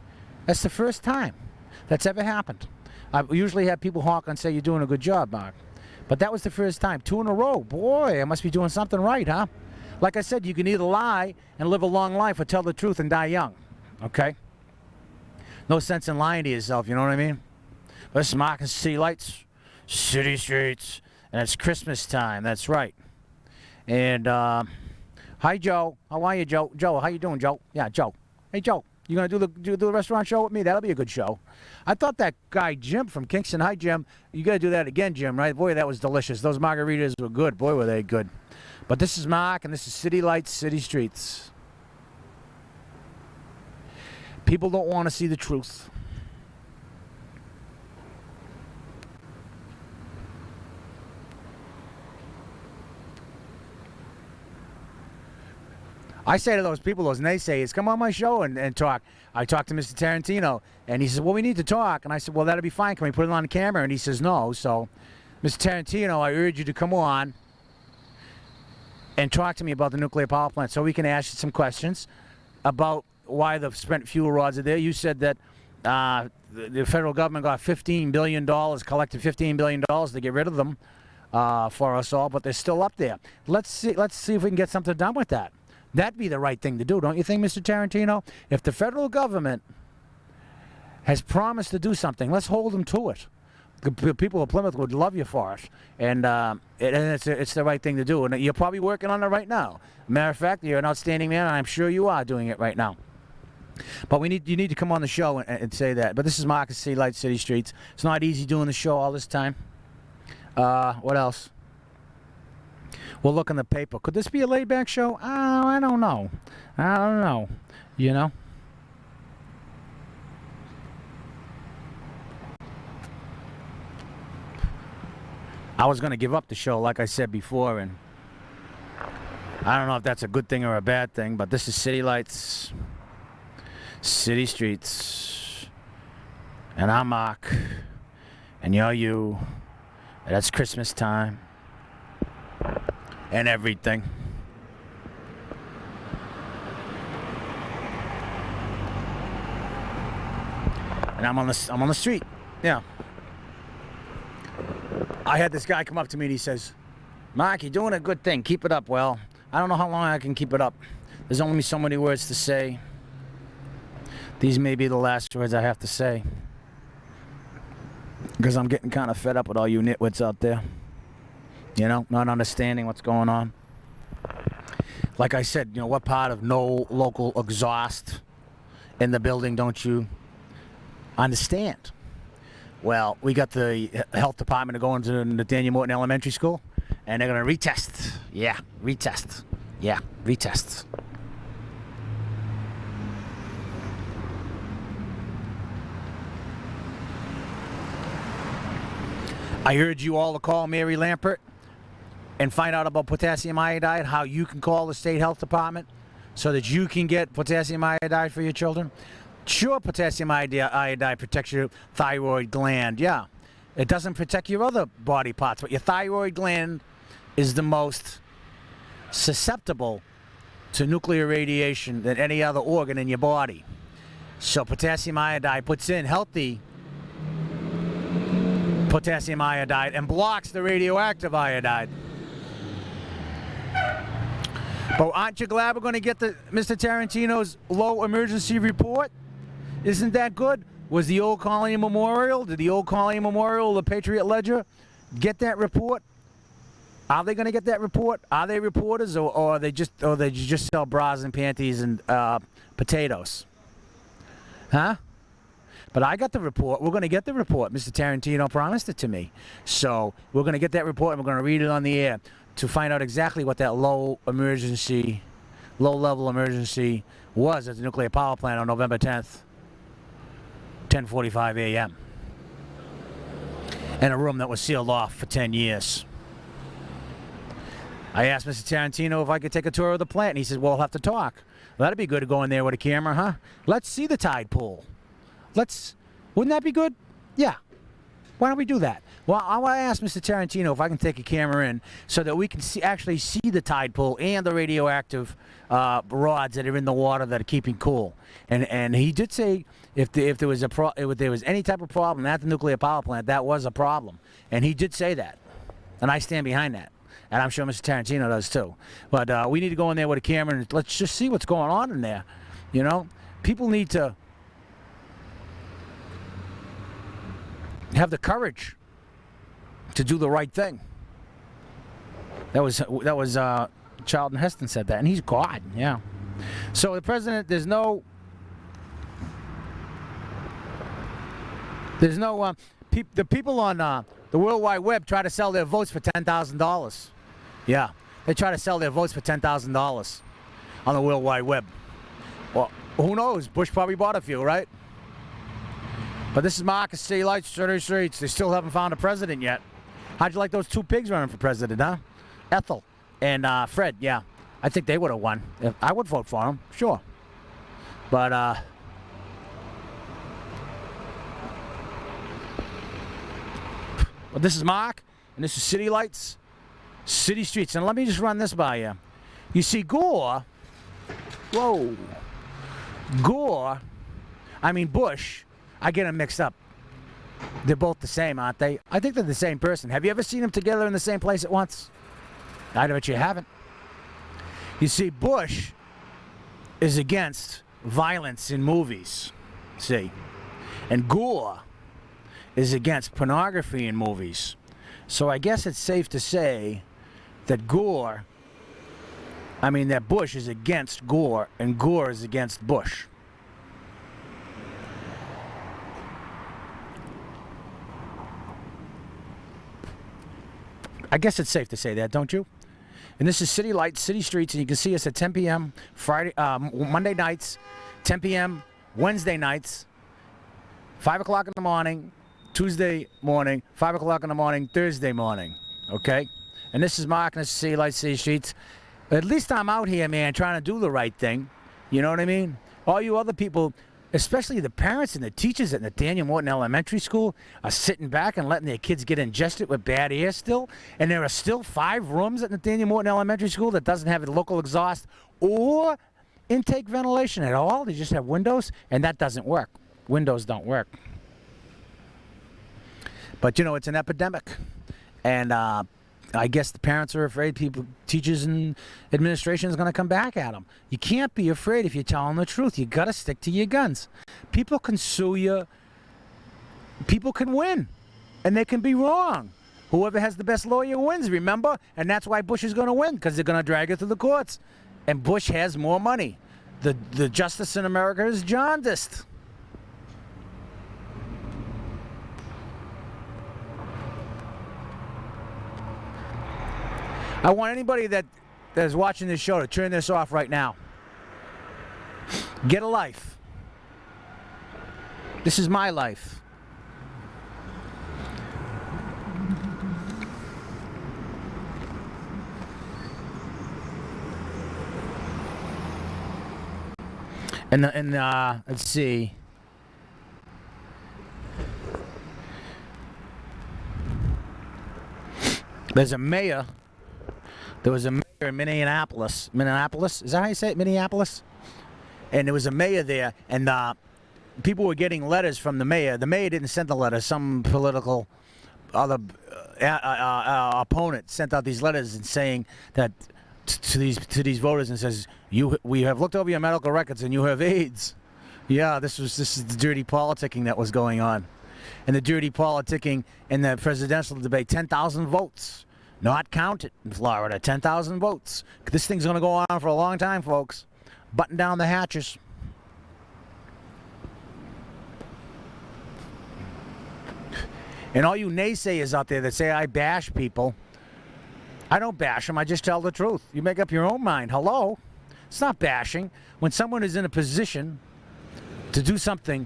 That's the first time that's ever happened. I usually have people honk and say, "You're doing a good job, Mark." But that was the first time. 2 in a row. Boy, I must be doing something right, huh? Like I said, you can either lie and live a long life or tell the truth and die young. Okay? No sense in lying to yourself, you know what I mean? But this is Marcus City Lights, City Streets, and it's Christmas time. That's right. And hi, Joe. How are you, Joe? Joe, how you doing, Joe? Yeah, Joe. Hey, Joe. You gonna do the restaurant show with me? That'll be a good show. I thought that guy Jim from Kingston. Hi, Jim. You gotta do that again, Jim. Right? Boy, that was delicious. Those margaritas were good. Boy, were they good. But this is Mark, and this is City Lights, City Streets. People don't want to see the truth. I say to those people, those naysayers, come on my show and talk. I talked to Mr. Tarantino, and he says, well, we need to talk. And I said, well, that'll be fine. Can we put it on the camera? And he says, no. So, Mr. Tarantino, I urge you to come on and talk to me about the nuclear power plant so we can ask you some questions about why the spent fuel rods are there. You said that the federal government got $15 billion, collected $15 billion to get rid of them for us all, but they're still up there. Let's see if we can get something done with that. That'd be the right thing to do, don't you think, Mr. Tarantino? If the federal government has promised to do something, let's hold them to it. The people of Plymouth would love you for it, and it's the right thing to do. And you're probably working on it right now. Matter of fact, you're an outstanding man, and I'm sure you are doing it right now. But you need to come on the show and say that. But this is Marcus City Lights, City Streets. It's not easy doing the show all this time. What else? We'll look in the paper. Could this be a laid-back show? Oh, I don't know. You know? I was going to give up the show, like I said before, and I don't know if that's a good thing or a bad thing, but this is City Lights, City Streets, and I'm Mark, and you're you, and it's Christmas time. And everything. And I'm on the street. Yeah. I had this guy come up to me and he says, "Mark, you're doing a good thing. Keep it up." Well, I don't know how long I can keep it up. There's only so many words to say. These may be the last words I have to say. Because I'm getting kind of fed up with all you nitwits out there. Not understanding what's going on. Like I said, what part of no local exhaust in the building don't you understand? Well, we got the health department to go into the Daniel Morton Elementary School, and they're going to retest. Yeah, retest. Yeah, retest. I urge you all to call Mary Lampert and find out about potassium iodide, how you can call the state health department so that you can get potassium iodide for your children. Sure, potassium iodide protects your thyroid gland. Yeah, it doesn't protect your other body parts, but your thyroid gland is the most susceptible to nuclear radiation than any other organ in your body. So potassium iodide puts in healthy potassium iodide and blocks the radioactive iodide. But aren't you glad we're going to get Mr. Tarantino's low emergency report? Isn't that good? Was the Old Colony Memorial, did the Old Colony Memorial, the Patriot Ledger, get that report? Are they going to get that report? Are they reporters, or they just sell bras and panties and potatoes? Huh? But I got the report. We're going to get the report. Mr. Tarantino promised it to me. So we're going to get that report, and we're going to read it on the air to find out exactly what that low-level emergency was at the nuclear power plant on November 10th, 10:45 a.m. in a room that was sealed off for 10 years. I asked Mr. Tarantino if I could take a tour of the plant, and he said, well, we'll have to talk. Well, that'd be good to go in there with a camera, huh? Let's see the tide pool. Wouldn't that be good? Yeah. Why don't we do that? Well, I want to ask Mr. Tarantino if I can take a camera in so that we can actually see the tide pool and the radioactive rods that are in the water that are keeping cool. And he did say if there was any type of problem at the nuclear power plant, that was a problem. And he did say that. And I stand behind that. And I'm sure Mr. Tarantino does too. But we need to go in there with a camera and let's just see what's going on in there. You know, people need to have the courage to do the right thing. That was Charlton Heston said that, and he's God, yeah. So the president, there's no the people on the World Wide Web try to sell their votes for $10,000. Yeah, they try to sell their votes for $10,000 on the World Wide Web. Well, who knows? Bush probably bought a few, right? But this is Marcus, City Lights, City Streets. They still haven't found a president yet. How'd you like those two pigs running for president, huh? Ethel and Fred, yeah. I think they would have won. I would vote for them, sure. But, this is Mark, and this is City Lights, City Streets. And let me just run this by you. You see, Bush, I get them mixed up. They're both the same, aren't they? I think they're the same person. Have you ever seen them together in the same place at once? I bet you haven't. You see, Bush is against violence in movies, see? And Gore is against pornography in movies. So I guess it's safe to say that that Bush is against Gore, and Gore is against Bush. I guess it's safe to say that, don't you? And this is City Lights, City Streets, and you can see us at 10 p.m. Monday nights, 10 p.m. Wednesday nights, 5 o'clock in the morning, Tuesday morning, 5 o'clock in the morning, Thursday morning, okay? And this is Mark, and this is City Lights, City Streets. At least I'm out here, man, trying to do the right thing. You know what I mean? All you other people, especially the parents and the teachers at Nathaniel Morton Elementary School, are sitting back and letting their kids get ingested with bad air still. And there are still 5 rooms at Nathaniel Morton Elementary School that doesn't have a local exhaust or intake ventilation at all. They just have windows, and that doesn't work. Windows don't work. But, you know, it's an epidemic. And I guess the parents are afraid teachers and administration is going to come back at them. You can't be afraid if you're telling the truth. You got to stick to your guns. People can sue you. People can win, and they can be wrong. Whoever has the best lawyer wins, remember? And that's why Bush is going to win, because they're going to drag it through the courts. And Bush has more money. The justice in America is jaundiced. I want anybody that is watching this show to turn this off right now. Get a life. This is my life. And let's see. There's a mayor. There was a mayor in Minneapolis. Minneapolis? Is that how you say it? Minneapolis? And there was a mayor there, and people were getting letters from the mayor. The mayor didn't send the letter. Some political other opponent sent out these letters and saying that to these voters and says, we have looked over your medical records and you have AIDS. Yeah, this is the dirty politicking that was going on. And the dirty politicking in the presidential debate, 10,000 votes. Not counted in Florida, 10,000 votes. This thing's going to go on for a long time, folks. Button down the hatches. And all you naysayers out there that say I bash people, I don't bash them, I just tell the truth. You make up your own mind. Hello? It's not bashing. When someone is in a position to do something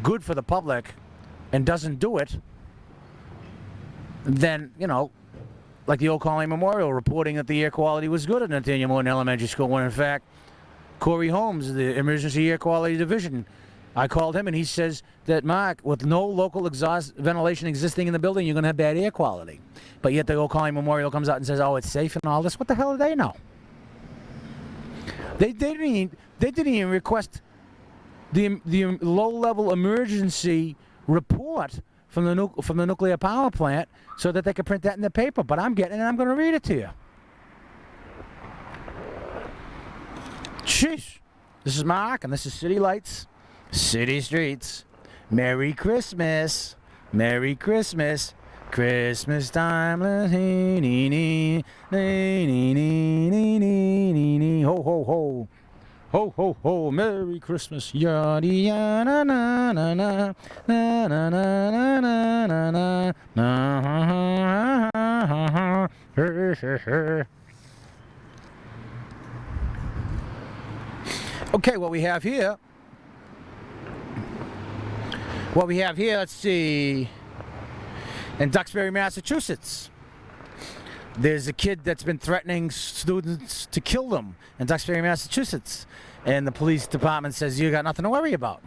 good for the public and doesn't do it, then, you know, like the Old Colony Memorial reporting that the air quality was good at Nathaniel Morton Elementary School, when in fact, Corey Holmes, the Emergency Air Quality Division, I called him and he says that, Mark, with no local exhaust ventilation existing in the building, you're going to have bad air quality. But yet the Old Colony Memorial comes out and says, oh, it's safe and all this. What the hell do they know? They didn't even request the low-level emergency report from the nuclear power plant so that they could print that in the paper. But I'm getting it and I'm going to read it to you. Sheesh. This is Mark and this is City Lights, City Streets. Merry Christmas. Merry Christmas. Christmas time. Ho, ho, ho. Ho, ho, ho, Merry Christmas, yaddy, ya, na, na, na, na, na, na, na, na, na, na, na, na, okay, what we have here, let's see, in Duxbury, Massachusetts. There's a kid that's been threatening students to kill them in Duxbury, Massachusetts. And the police department says, you got nothing to worry about.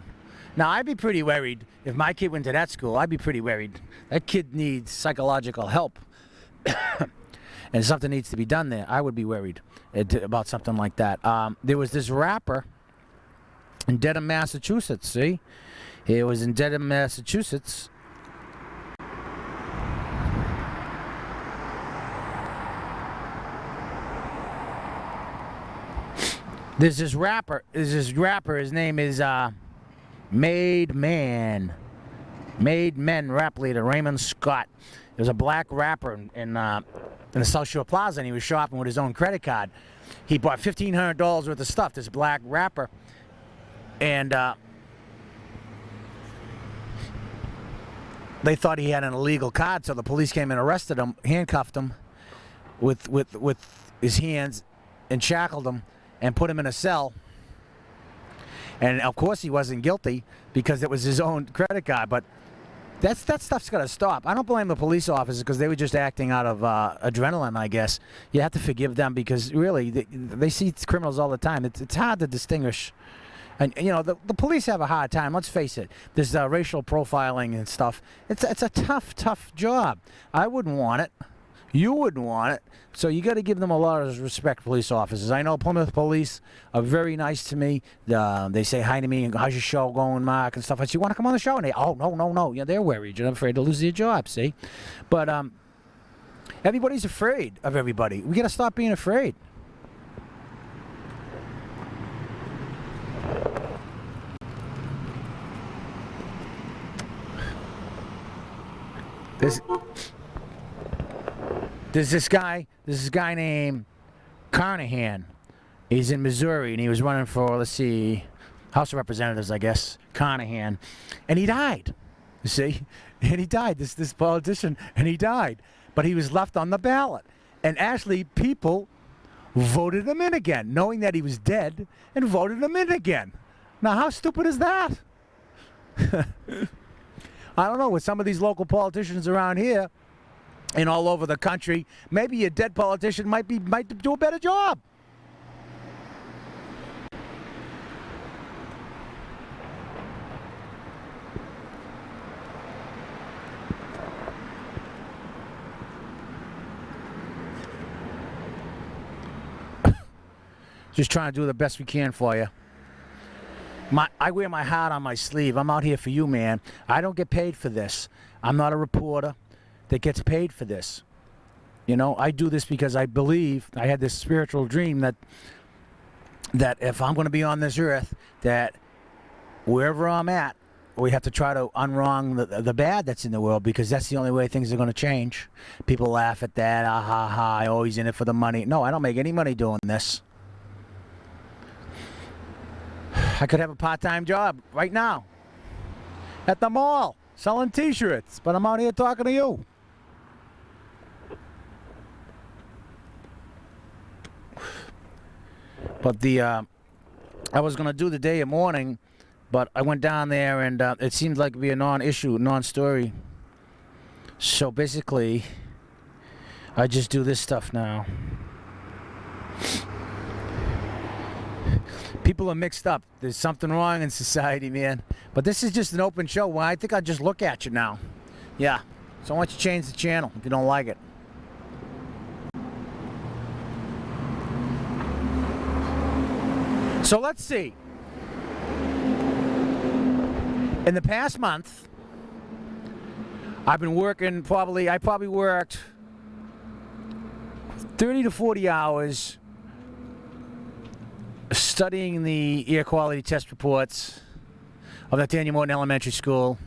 Now, I'd be pretty worried if my kid went to that school. I'd be pretty worried. That kid needs psychological help. And something needs to be done there. I would be worried about something like that. There was this rapper in Dedham, Massachusetts, see? It was in Dedham, Massachusetts. There's this rapper, his name is Made Men rap leader, Raymond Scott. There was a black rapper in the South Shore Plaza, and he was shopping with his own credit card. He bought $1,500 worth of stuff, this black rapper, and they thought he had an illegal card, so the police came and arrested him, handcuffed him with his hands, and shackled him, and put him in a cell. And of course he wasn't guilty because it was his own credit card. But that stuff's got to stop. I don't blame the police officers because they were just acting out of adrenaline, I guess. You have to forgive them because really they see criminals all the time. It's hard to distinguish. And you know the police have a hard time. Let's face it. There's racial profiling and stuff. It's a tough job. I wouldn't want it. You wouldn't want it. So you got to give them a lot of respect, police officers. I know Plymouth police are very nice to me. They say hi to me and how's your show going, Mark, and stuff like that. You want to come on the show? And they, oh, no. Yeah, they're worried. You're afraid to lose your job, see? But everybody's afraid of everybody. We got to stop being afraid. There's this guy named Carnahan. He's in Missouri, and he was running for, let's see, House of Representatives, I guess, Carnahan. And he died, you see? And he died, this politician, and he died. But he was left on the ballot. And actually, people voted him in again, knowing that he was dead, and voted him in again. Now, how stupid is that? I don't know, with some of these local politicians around here, and all over the country, maybe a dead politician might do a better job. Just trying to do the best we can for you. I wear my heart on my sleeve. I'm out here for you, man. I don't get paid for this. I'm not a reporter that gets paid for this. You know, I do this because I believe, I had this spiritual dream that if I'm going to be on this earth, that wherever I'm at, we have to try to unwrong the bad that's in the world, because that's the only way things are going to change. People laugh at that. Ah, ha, ha. Oh, he's in it for the money. No, I don't make any money doing this. I could have a part-time job right now at the mall selling T-shirts, but I'm out here talking to you. But I was going to do the day of mourning, but I went down there and it seemed like it'd be a non-issue, non-story. So basically, I just do this stuff now. People are mixed up. There's something wrong in society, man. But this is just an open show. Well, I think I'll just look at you now. Yeah. So why don't you change the channel if you don't like it? So let's see. In the past month, I've been working I probably worked 30 to 40 hours studying the air quality test reports of Nathaniel Morton Elementary School,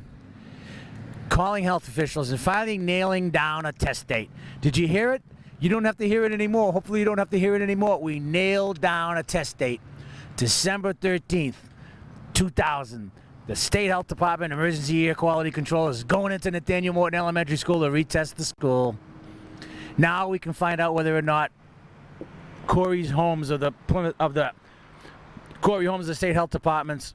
calling health officials, and finally nailing down a test date. Did you hear it? You don't have to hear it anymore. Hopefully you don't have to hear it anymore. We nailed down a test date. December 13th, 2000. The State Health Department Emergency Air Quality Control is going into Nathaniel Morton Elementary School to retest the school. Now we can find out whether or not Corey Holmes of the State Health Department's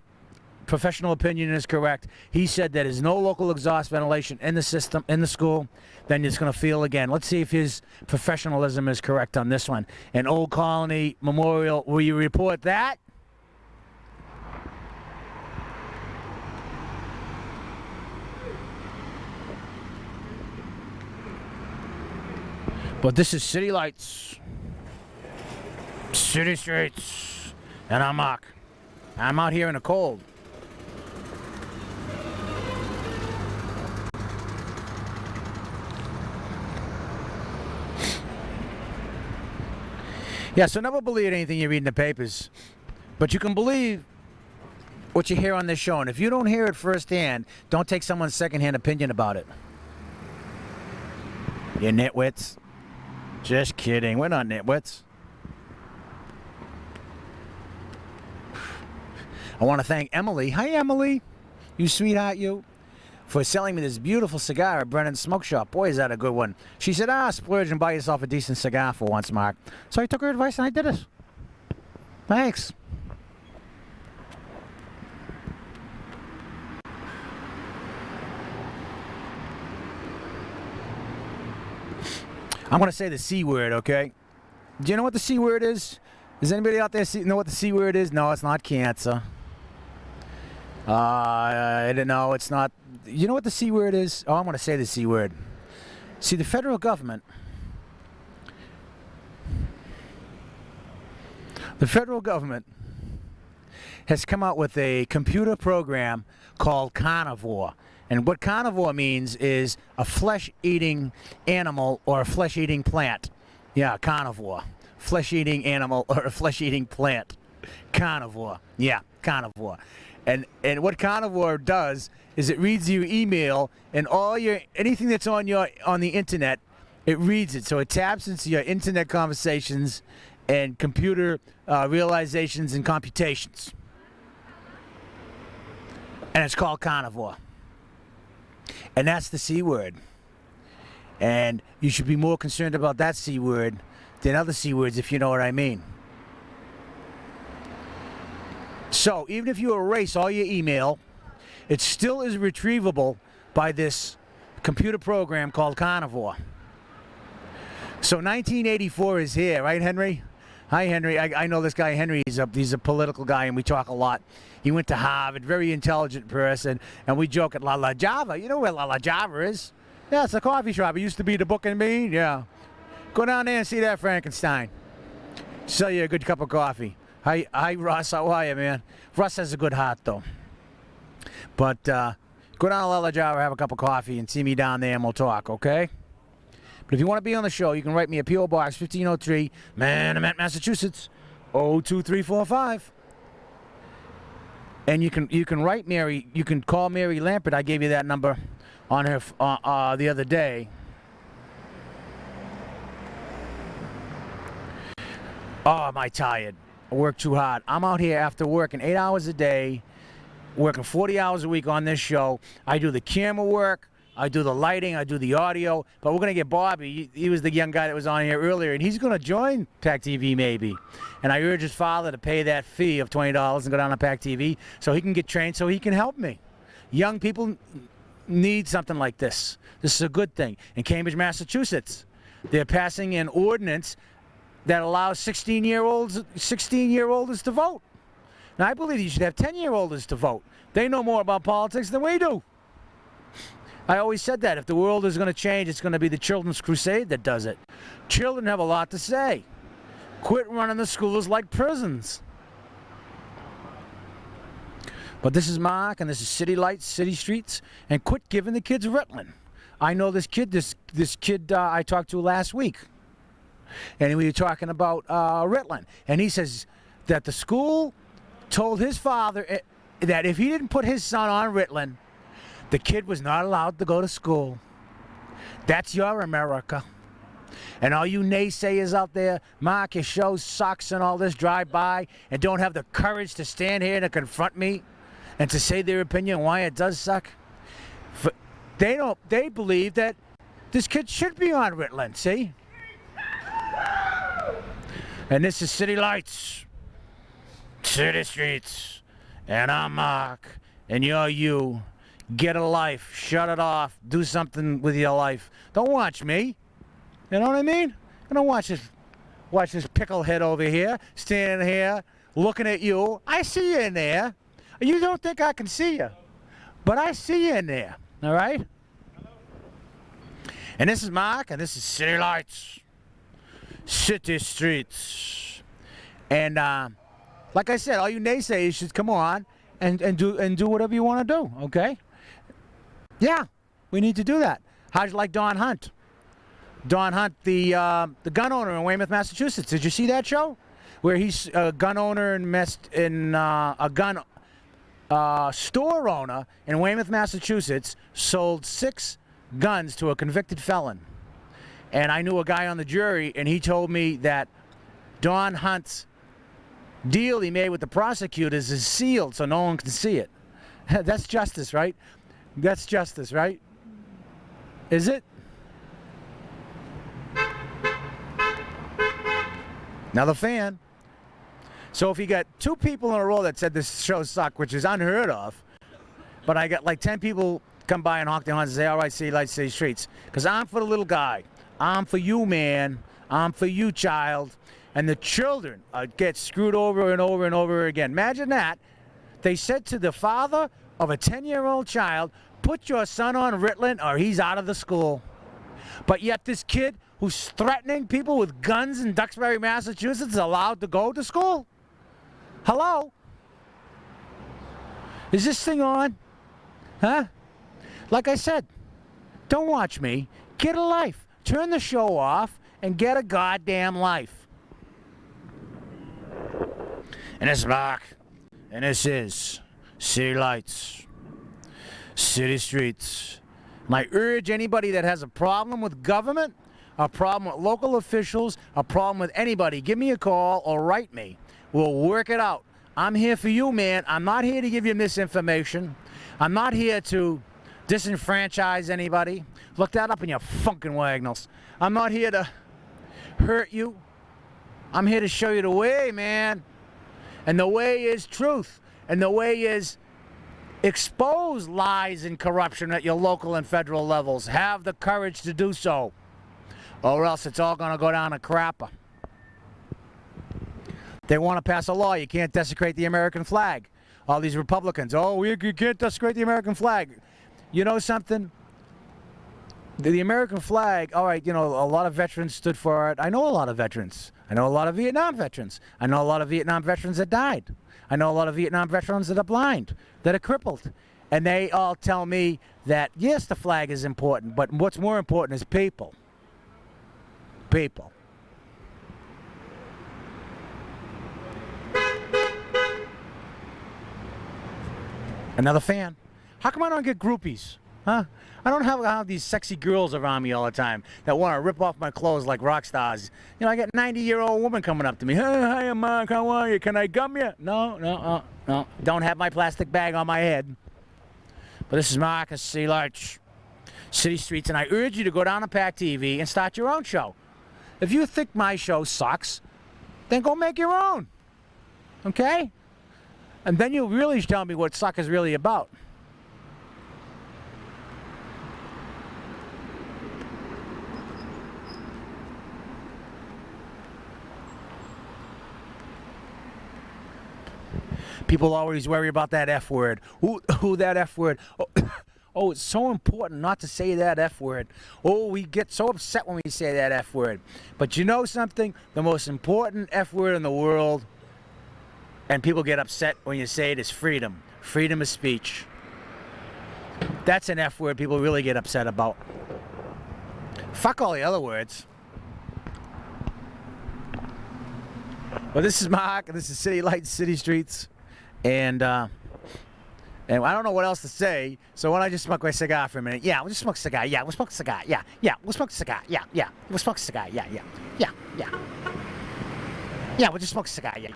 professional opinion is correct. He said that there's no local exhaust ventilation in the system, in the school. Then it's going to fail again. Let's see if his professionalism is correct on this one. And Old Colony Memorial, will you report that? But this is City Lights, City Streets, and I'm Mark. I'm out here in the cold. Yeah, so never believe anything you read in the papers, but you can believe what you hear on this show. And if you don't hear it firsthand, don't take someone's secondhand opinion about it. You nitwits. Just kidding. We're not nitwits. I want to thank Emily. Hi, Emily. You sweetheart, you. For selling me this beautiful cigar at Brennan's Smoke Shop. Boy, is that a good one. She said, splurge and buy yourself a decent cigar for once, Mark. So I took her advice and I did it. Thanks. I'm going to say the C word, okay? Do you know what the C word is? Does anybody out there know what the C word is? No, it's not cancer. I don't know. It's not. You know what the C word is? Oh, I'm going to say the C word. See, the federal government. The federal government has come out with a computer program called carnivore. And what carnivore means is a flesh-eating animal or a flesh-eating plant. Yeah, carnivore. Flesh-eating animal or a flesh-eating plant. Carnivore. Yeah, carnivore. And what carnivore does is it reads your email and anything that's on the internet, it reads it. So it taps into your internet conversations and computer realizations and computations. And it's called carnivore. And that's the C word. And you should be more concerned about that C word than other C words, if you know what I mean. So even if you erase all your email, it still is retrievable by this computer program called Carnivore. So 1984 is here, right, Henry? Hi, Henry. I know this guy, Henry. He's a political guy, and we talk a lot. He went to Harvard, very intelligent person, and we joke at La La Java. You know where La La Java is? Yeah, it's a coffee shop. It used to be the Book and Bean. Yeah. Go down there and see that Frankenstein. Sell you a good cup of coffee. Hi, Russ. How are you, man? Russ has a good heart, though. But go down to Lella Java, have a cup of coffee, and see me down there, and we'll talk, okay? But if you want to be on the show, you can write me at P.O. Box 1503, Manamet, Massachusetts, 02345. And you can write Mary. You can call Mary Lampert. I gave you that number on her the other day. Oh, am I tired? I work too hard. I'm out here after working 8 hours a day, working 40 hours a week on this show. I do the camera work, I do the lighting, I do the audio. But we're going to get Bobby. He was the young guy that was on here earlier, and he's going to join PAC TV maybe. And I urge his father to pay that fee of $20 and go down to PAC TV so he can get trained so he can help me. Young people need something like this. This is a good thing. In Cambridge, Massachusetts, they're passing an ordinance that allows 16-year-olds to vote. Now, I believe you should have 10-year-olds to vote. They know more about politics than we do. I always said that. If the world is going to change, it's going to be the Children's Crusade that does it. Children have a lot to say. Quit running the schools like prisons. But this is Mark, and this is City Lights, City Streets, and quit giving the kids Ritalin. I know this kid I talked to last week. And we were talking about Ritalin. And he says that the school told his father that if he didn't put his son on Ritalin, the kid was not allowed to go to school. That's your America. And all you naysayers out there, Mark, your show sucks and all this, drive by and don't have the courage to stand here and to confront me and to say their opinion why it does suck. They believe that this kid should be on Ritalin, see? And this is City Lights, City Streets, and I'm Mark, and you're you. Get a life, shut it off, do something with your life. Don't watch me. You know what I mean? I don't watch this pickle head over here, standing here, looking at you. I see you in there. You don't think I can see you, but I see you in there, all right? And this is Mark, and this is City Lights, City Streets. And like I said, all you naysayers should come on and do whatever you want to do, okay? Yeah, we need to do that. How'd you like Don Hunt? Don Hunt, the gun owner in Weymouth, Massachusetts. Did you see that show? Where he's a gun owner and a gun store owner in Weymouth, Massachusetts, sold 6 guns to a convicted felon. And I knew a guy on the jury, and he told me that Don Hunt's deal he made with the prosecutors is sealed so no one can see it. That's justice, right? That's justice, right? Is it? Another fan. So if you got 2 people in a row that said this show sucked, which is unheard of, but I got like 10 people come by and honk their horns and say, all right, City Lights, City Streets. Because I'm for the little guy. I'm for you, man. I'm for you, child. And the children get screwed over and over and over again. Imagine that. They said to the father of a 10-year-old child, put your son on Ritalin or he's out of the school. But yet this kid who's threatening people with guns in Duxbury, Massachusetts is allowed to go to school? Hello? Is this thing on? Huh? Like I said, don't watch me. Get a life. Turn the show off and get a goddamn life. And this is Mark. And this is City Lights, City Streets. And I urge anybody that has a problem with government, a problem with local officials, a problem with anybody, give me a call or write me. We'll work it out. I'm here for you, man. I'm not here to give you misinformation. I'm not here to disenfranchise anybody. Look that up in your funkin' wagnalls. I'm not here to hurt you. I'm here to show you the way, man. And the way is truth. And the way is expose lies and corruption at your local and federal levels. Have the courage to do so. Or else it's all going to go down a crapper. They want to pass a law. You can't desecrate the American flag. All these Republicans, you can't desecrate the American flag. You know something? the American flag, all right, you know, a lot of veterans stood for it. I know a lot of veterans. I know a lot of Vietnam veterans. I know a lot of Vietnam veterans that died. I know a lot of Vietnam veterans that are blind, that are crippled. And they all tell me that, yes, the flag is important, but what's more important is people. People. Another fan. How come I don't get groupies? Huh? I don't have these sexy girls around me all the time that want to rip off my clothes like rock stars. You know, I got a 90-year-old woman coming up to me. Hey, hi, Mark, how are you? Can I gum you? No. Don't have my plastic bag on my head. But this is Marcus C. Larch, City Streets, and I urge you to go down to PAC TV and start your own show. If you think my show sucks, then go make your own. Okay? And then you'll really tell me what suck is really about. People always worry about that F word. Who that F word? Oh, it's so important not to say that F word. Oh, we get so upset when we say that F word. But you know something? The most important F word in the world, and people get upset when you say it, is freedom. Freedom of speech. That's an F word people really get upset about. Fuck all the other words. Well, this is Mark, and this is City Lights, City Streets. And I don't know what else to say, so why don't I just smoke my cigar for a minute? Yeah, we'll just smoke a cigar. Yeah, we'll smoke a cigar. Yeah, we'll smoke a cigar. Yeah, we'll smoke a cigar. Yeah. Yeah, we'll just smoke a cigar. Yeah.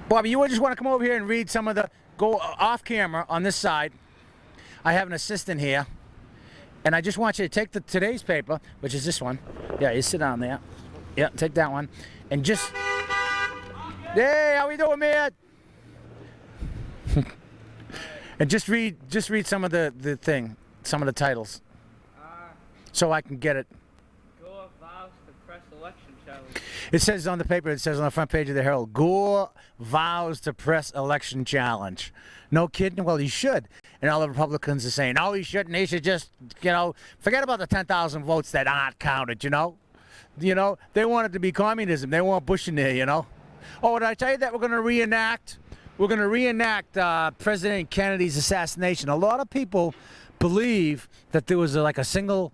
Bobby, you just want to come over here and read some of the, go off camera on this side. I have an assistant here, and I just want you to take today's paper, which is this one. Yeah, you sit down there. Yeah, take that one, and just, hey, how we doing, man? And just read some of the thing, some of the titles, so I can get it. Gore vows to press election challenge. It says on the paper, it says on the front page of the Herald, Gore vows to press election challenge. No kidding? Well, he should. And all the Republicans are saying, no, he shouldn't. He should just, forget about the 10,000 votes that aren't counted, you know? They want it to be communism. They want Bush in there, you know? Oh, did I tell you that we're going to reenact? We're going to reenact President Kennedy's assassination. A lot of people believe that there was a single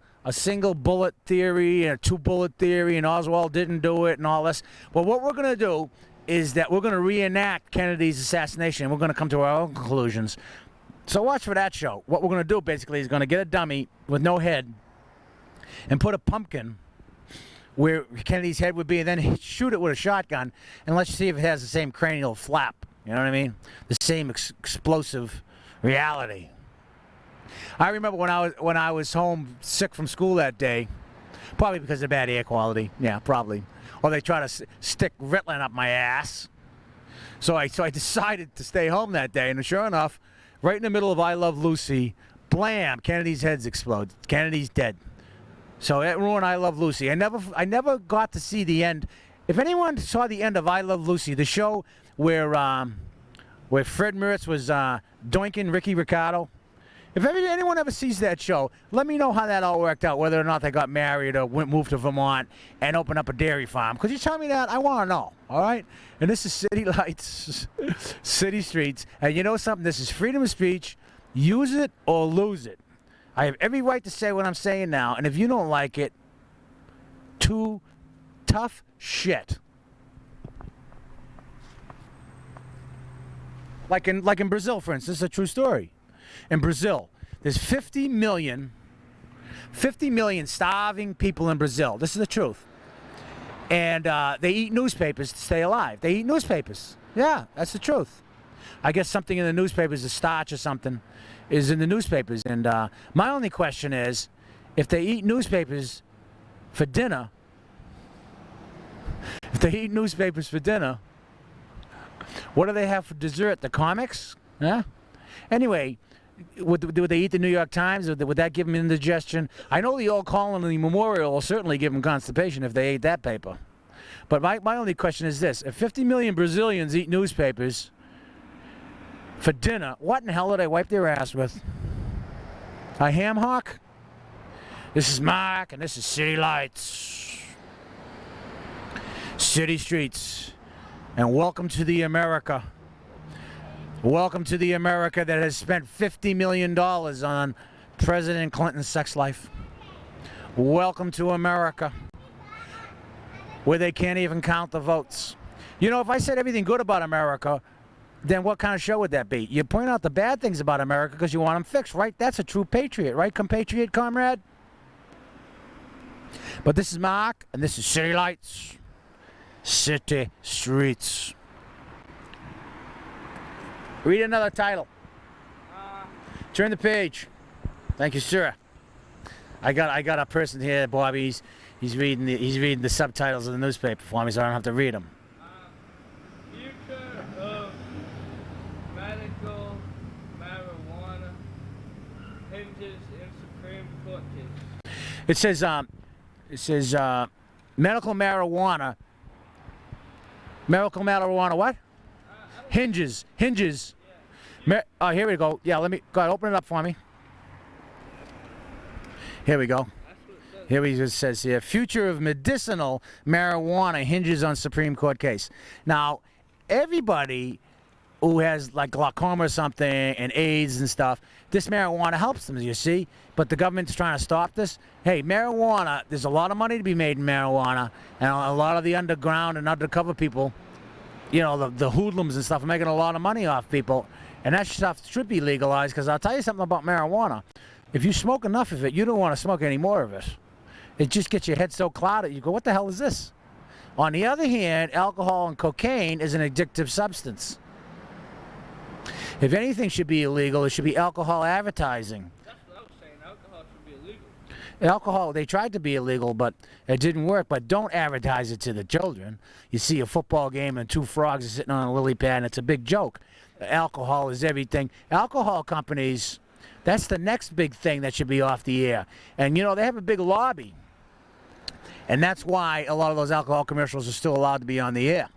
bullet theory and a 2-bullet theory, and Oswald didn't do it and all this. Well, what we're going to do is that we're going to reenact Kennedy's assassination, and we're going to come to our own conclusions. So watch for that show. What we're going to do, basically, is going to get a dummy with no head and put a pumpkin where Kennedy's head would be, and then shoot it with a shotgun, and let's see if it has the same cranial flap. You know what I mean? The same explosive reality. I remember when I was home sick from school that day, probably because of bad air quality. Yeah, probably. Or they try to stick Ritalin up my ass. So I decided to stay home that day, and sure enough, right in the middle of I Love Lucy, blam! Kennedy's heads explode. Kennedy's dead. So it ruined I Love Lucy. I never got to see the end. If anyone saw the end of I Love Lucy, the show where Fred Mertz was doinking Ricky Ricardo. If anyone ever sees that show, let me know how that all worked out, whether or not they got married or moved to Vermont and opened up a dairy farm. Could you tell me that? I want to know, all right? And this is City Lights, City Streets. And you know something? This is freedom of speech. Use it or lose it. I have every right to say what I'm saying now, and if you don't like it, too tough shit. Like in Brazil, for instance, it's a true story. In Brazil, there's 50 million starving people in Brazil. This is the truth. And they eat newspapers to stay alive. They eat newspapers. Yeah, that's the truth. I guess something in the newspapers, a starch or something, is in the newspapers. And my only question is, if they eat newspapers for dinner, what do they have for dessert? The comics? Yeah? Anyway, would they eat the New York Times? Would that give them indigestion? I know the Old Colony Memorial will certainly give them constipation if they ate that paper. But my only question is this. If 50 million Brazilians eat newspapers for dinner, what in the hell do they wipe their ass with? A ham hock? This is Mark, and this is City Lights. City Streets. And welcome to the America. Welcome to the America that has spent $50 million on President Clinton's sex life. Welcome to America, where they can't even count the votes. You know, if I said everything good about America, then what kind of show would that be? You point out the bad things about America because you want them fixed, right? That's a true patriot, right, compatriot, comrade? But this is Mark, and this is City Lights. City Streets. Read another title. Turn the page. Thank you, sir. I got a person here, Bobby. He's reading the subtitles of the newspaper for me, so I don't have to read them. Future of medical marijuana hinges in Supreme Court case. It says medical marijuana. Medical marijuana what? Hinges. Here we go. Yeah, let me go ahead, open it up for me. Here we go. Here he just says here, future of medicinal marijuana hinges on Supreme Court case. Now, everybody who has like glaucoma or something and AIDS and stuff, this marijuana helps them, you see. But the government's trying to stop this. Hey, marijuana, there's a lot of money to be made in marijuana, and a lot of the underground and undercover people, you know, the hoodlums and stuff are making a lot of money off people. And that stuff should be legalized, because I'll tell you something about marijuana. If you smoke enough of it, you don't want to smoke any more of it. It just gets your head so clouded, you go, what the hell is this? On the other hand, alcohol and cocaine is an addictive substance. If anything should be illegal, it should be alcohol advertising. That's what I was saying. Alcohol should be illegal. Alcohol, they tried to be illegal, but it didn't work. But don't advertise it to the children. You see a football game and two frogs are sitting on a lily pad, and it's a big joke. Alcohol is everything. Alcohol companies, that's the next big thing that should be off the air. And, you know, they have a big lobby. And that's why a lot of those alcohol commercials are still allowed to be on the air.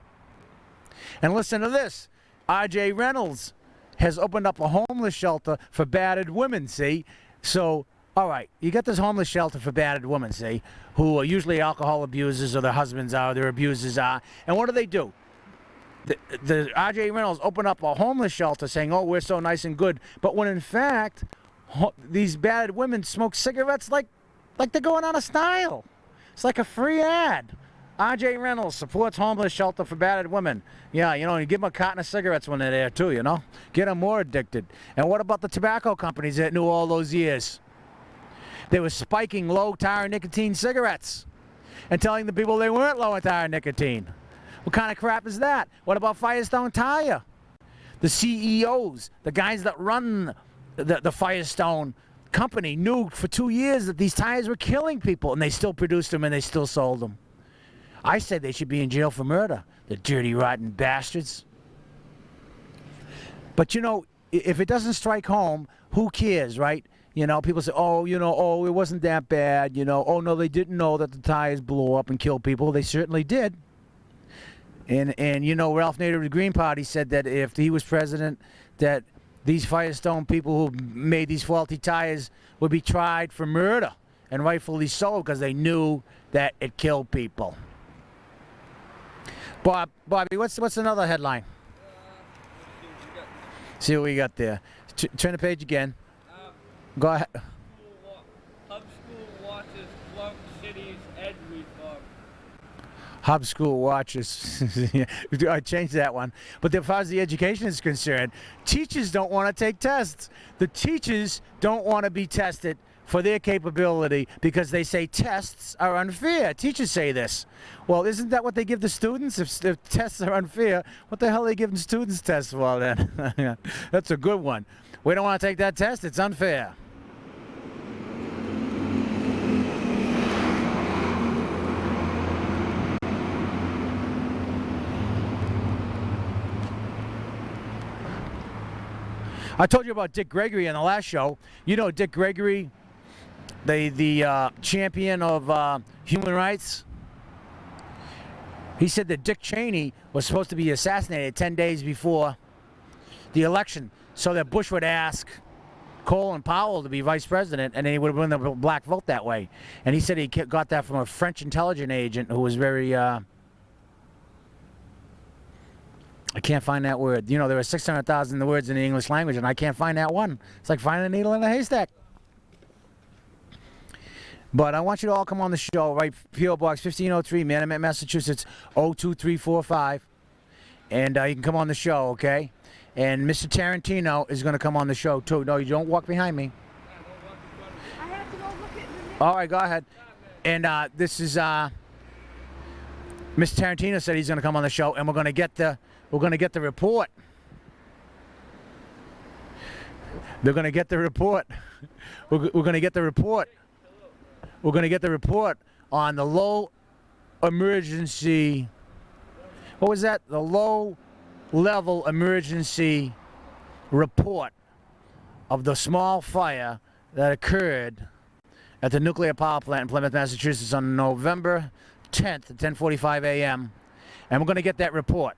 And listen to this. R.J. Reynolds has opened up a homeless shelter for battered women, see? So, all right, you got this homeless shelter for battered women, see, who are usually alcohol abusers, or their husbands are, their abusers are. And what do? The R.J. Reynolds opened up a homeless shelter saying, oh, we're so nice and good. But when in fact, these battered women smoke cigarettes like they're going out of style. It's like a free ad. R.J. Reynolds supports homeless shelter for battered women. Yeah, you know, you give them a carton of cigarettes when they're there too, you know. Get them more addicted. And what about the tobacco companies that knew all those years? They were spiking low tar and nicotine cigarettes and telling the people they weren't low in tar and nicotine. What kind of crap is that? What about Firestone Tire? The CEOs, the guys that run the Firestone company knew for 2 years that these tires were killing people, and they still produced them and they still sold them. I said they should be in jail for murder, the dirty, rotten bastards. But, you know, if it doesn't strike home, who cares, right? You know, people say, oh, you know, oh, it wasn't that bad, you know. Oh, no, they didn't know that the tires blew up and killed people. They certainly did. And you know, Ralph Nader of the Green Party said that if he was president, that these Firestone people who made these faulty tires would be tried for murder, and rightfully so, because they knew that it killed people. Bobby, what's another headline? See what we got there. Turn the page again. Go ahead. Hub school watches flunk city's ed reform. Hub school watches. I changed that one. But as far as the education is concerned, teachers don't want to take tests. The teachers don't want to be tested for their capability because they say tests are unfair. Teachers say this. Well, isn't that what they give the students? If tests are unfair, what the hell are they giving students tests for then? That's a good one. We don't want to take that test. It's unfair. I told you about Dick Gregory in the last show. You know Dick Gregory, the champion of human rights? He said that Dick Cheney was supposed to be assassinated 10 days before the election so that Bush would ask Colin Powell to be vice president, and then he would have won the black vote that way. And he said he got that from a French intelligence agent who was very, I can't find that word. You know, there were 600,000 words in the English language, and I can't find that one. It's like finding a needle in a haystack. But I want you to all come on the show, right? P.O. Box 1503, Manamet, Massachusetts, 02345. And you can come on the show, okay? And Mr. Tarantino is going to come on the show, too. No, you don't walk behind me. I have to go look at All right, go ahead. And this is Mr. Tarantino said he's going to come on the show, and we're going to get the report. They're going to get the report. We're going to get the report. We're going to get the report on the low emergency. What was that? The low level emergency report of the small fire that occurred at the nuclear power plant in Plymouth, Massachusetts on November 10th at 10:45 a.m. And we're going to get that report.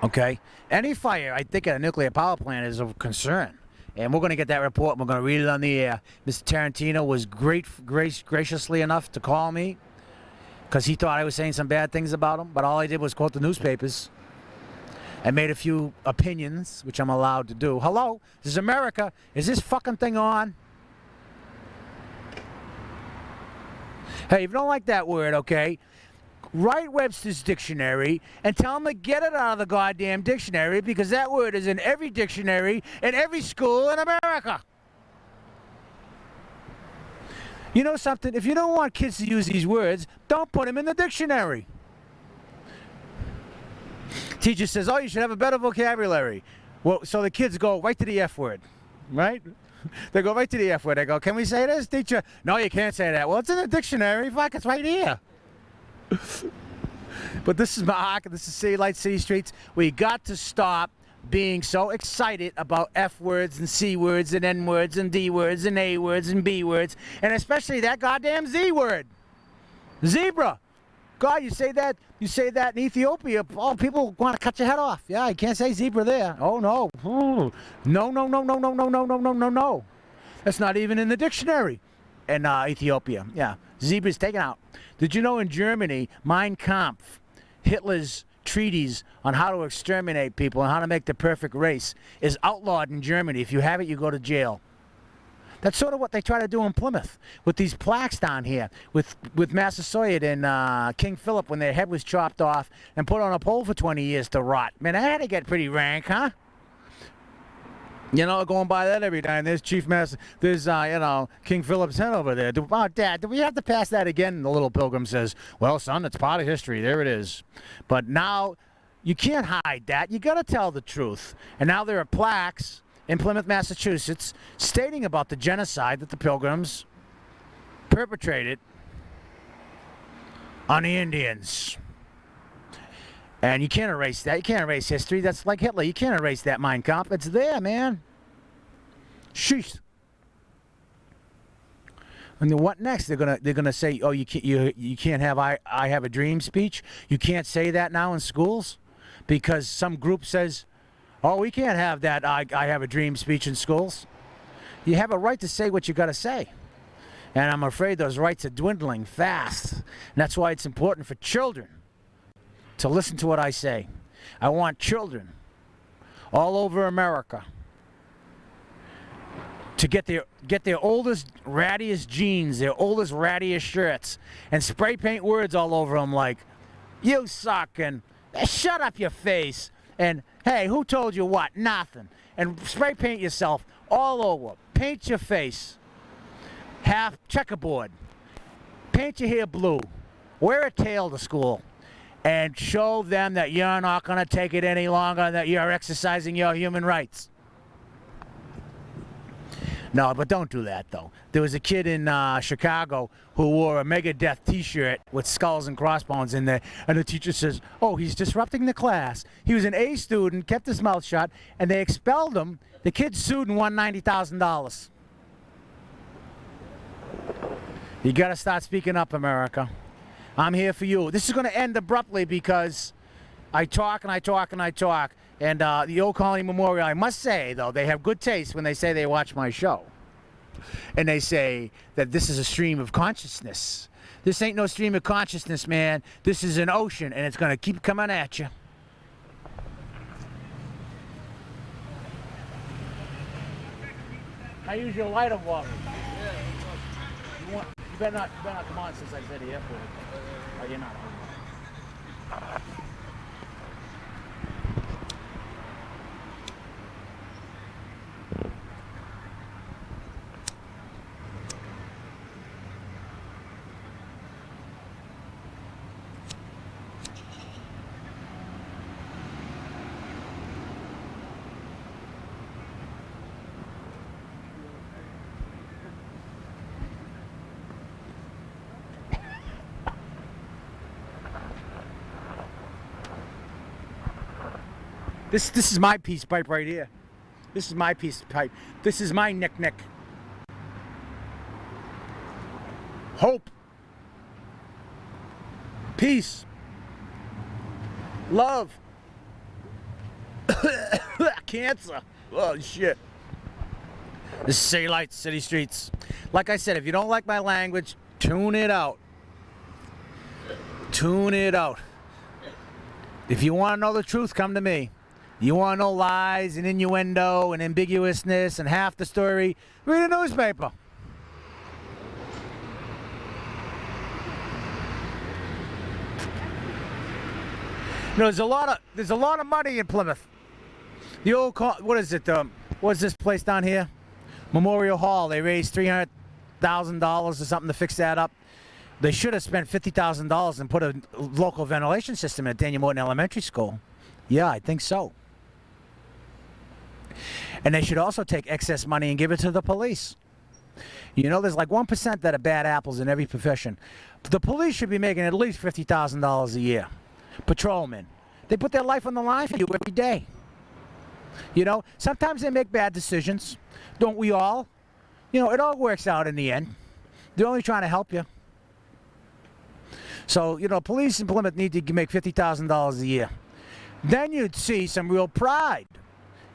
Okay? Any fire, I think, at a nuclear power plant is of concern. And we're going to get that report, and we're going to read it on the air. Mr. Tarantino was graciously enough to call me because he thought I was saying some bad things about him, but all I did was quote the newspapers and made a few opinions, which I'm allowed to do. Hello? This is America. Is this fucking thing on? Hey, if you don't like that word, okay, write Webster's dictionary and tell them to get it out of the goddamn dictionary because that word is in every dictionary in every school in America. You know something? If you don't want kids to use these words, don't put them in the dictionary. Teacher says, oh, you should have a better vocabulary. Well, so the kids go right to the F word, right? They go right to the F word. They go, can we say this, teacher? No, you can't say that. Well, it's in the dictionary. Fuck, it's right here. But this is Mahak, this is City Light City Streets. We got to stop being so excited about F words and C words and N words and D words and A words and B words, and especially that goddamn Z word. Zebra. God, you say that in Ethiopia, oh, people want to cut your head off. Yeah, you can't say zebra there. Oh, no. Ooh. No, no, no, no, no, no, no, no, no, no, no. That's not even in the dictionary in Ethiopia. Yeah, zebra's taken out. Did you know in Germany, Mein Kampf, Hitler's treatise on how to exterminate people and how to make the perfect race, is outlawed in Germany. If you have it, you go to jail. That's sort of what they try to do in Plymouth with these plaques down here, with Massasoit and King Philip when their head was chopped off and put on a pole for 20 years to rot. Man, that had to get pretty rank, huh? You know, going by that every time. There's King Philip's head over there. Dad, do we have to pass that again? And the little pilgrim says, well, son, it's part of history. There it is. But now you can't hide that. You got to tell the truth. And now there are plaques in Plymouth, Massachusetts, stating about the genocide that the Pilgrims perpetrated on the Indians. And you can't erase that. You can't erase history. That's like Hitler. You can't erase that Mein Kampf. It's there, man. Sheesh. And then what next? They're gonna say, oh, you can't have I have a dream speech. You can't say that now in schools because some group says, oh, we can't have that I have a dream speech in schools. You have a right to say what you got to say. And I'm afraid those rights are dwindling fast. And that's why it's important for children to listen to what I say. I want children all over America to get their oldest, rattiest jeans, their oldest, rattiest shirts, and spray paint words all over them like, you suck, and shut up your face, and hey, who told you what? Nothing. And spray paint yourself all over. Paint your face. Half checkerboard. Paint your hair blue. Wear a tail to school. And show them that you're not going to take it any longer, that you're exercising your human rights. No, but don't do that, though. There was a kid in Chicago who wore a Megadeth T-shirt with skulls and crossbones in there, and the teacher says, "Oh, he's disrupting the class." He was an A student, kept his mouth shut, and they expelled him. The kid sued and won $90,000. You got to start speaking up, America. I'm here for you. This is going to end abruptly because I talk and I talk and I talk. And the Old Colony Memorial, I must say, though, they have good taste when they say they watch my show. And they say that this is a stream of consciousness. This ain't no stream of consciousness, man. This is an ocean, and it's going to keep coming at you. I use your lighter water. You better not come on since I said the F word. Oh, you're not. This is my peace pipe right here. This is my peace pipe. This is my nick. Hope. Peace. Love. Cancer. Oh shit. This is City Lights, City Streets. Like I said, if you don't like my language, tune it out. Tune it out. If you want to know the truth, come to me. You want to know lies and innuendo and ambiguousness and half the story? Read a newspaper. You know, there's a lot of money in Plymouth. The old what is it? What's this place down here? Memorial Hall. They raised $300,000 or something to fix that up. They should have spent $50,000 and put a local ventilation system at Daniel Morton Elementary School. Yeah, I think so. And they should also take excess money and give it to the police. You know, there's like 1% that are bad apples in every profession. The police should be making at least $50,000 a year. Patrolmen. They put their life on the line for you every day. You know, sometimes they make bad decisions. Don't we all? You know, it all works out in the end. They're only trying to help you. So, you know, police in Plymouth need to make $50,000 a year. Then you'd see some real pride.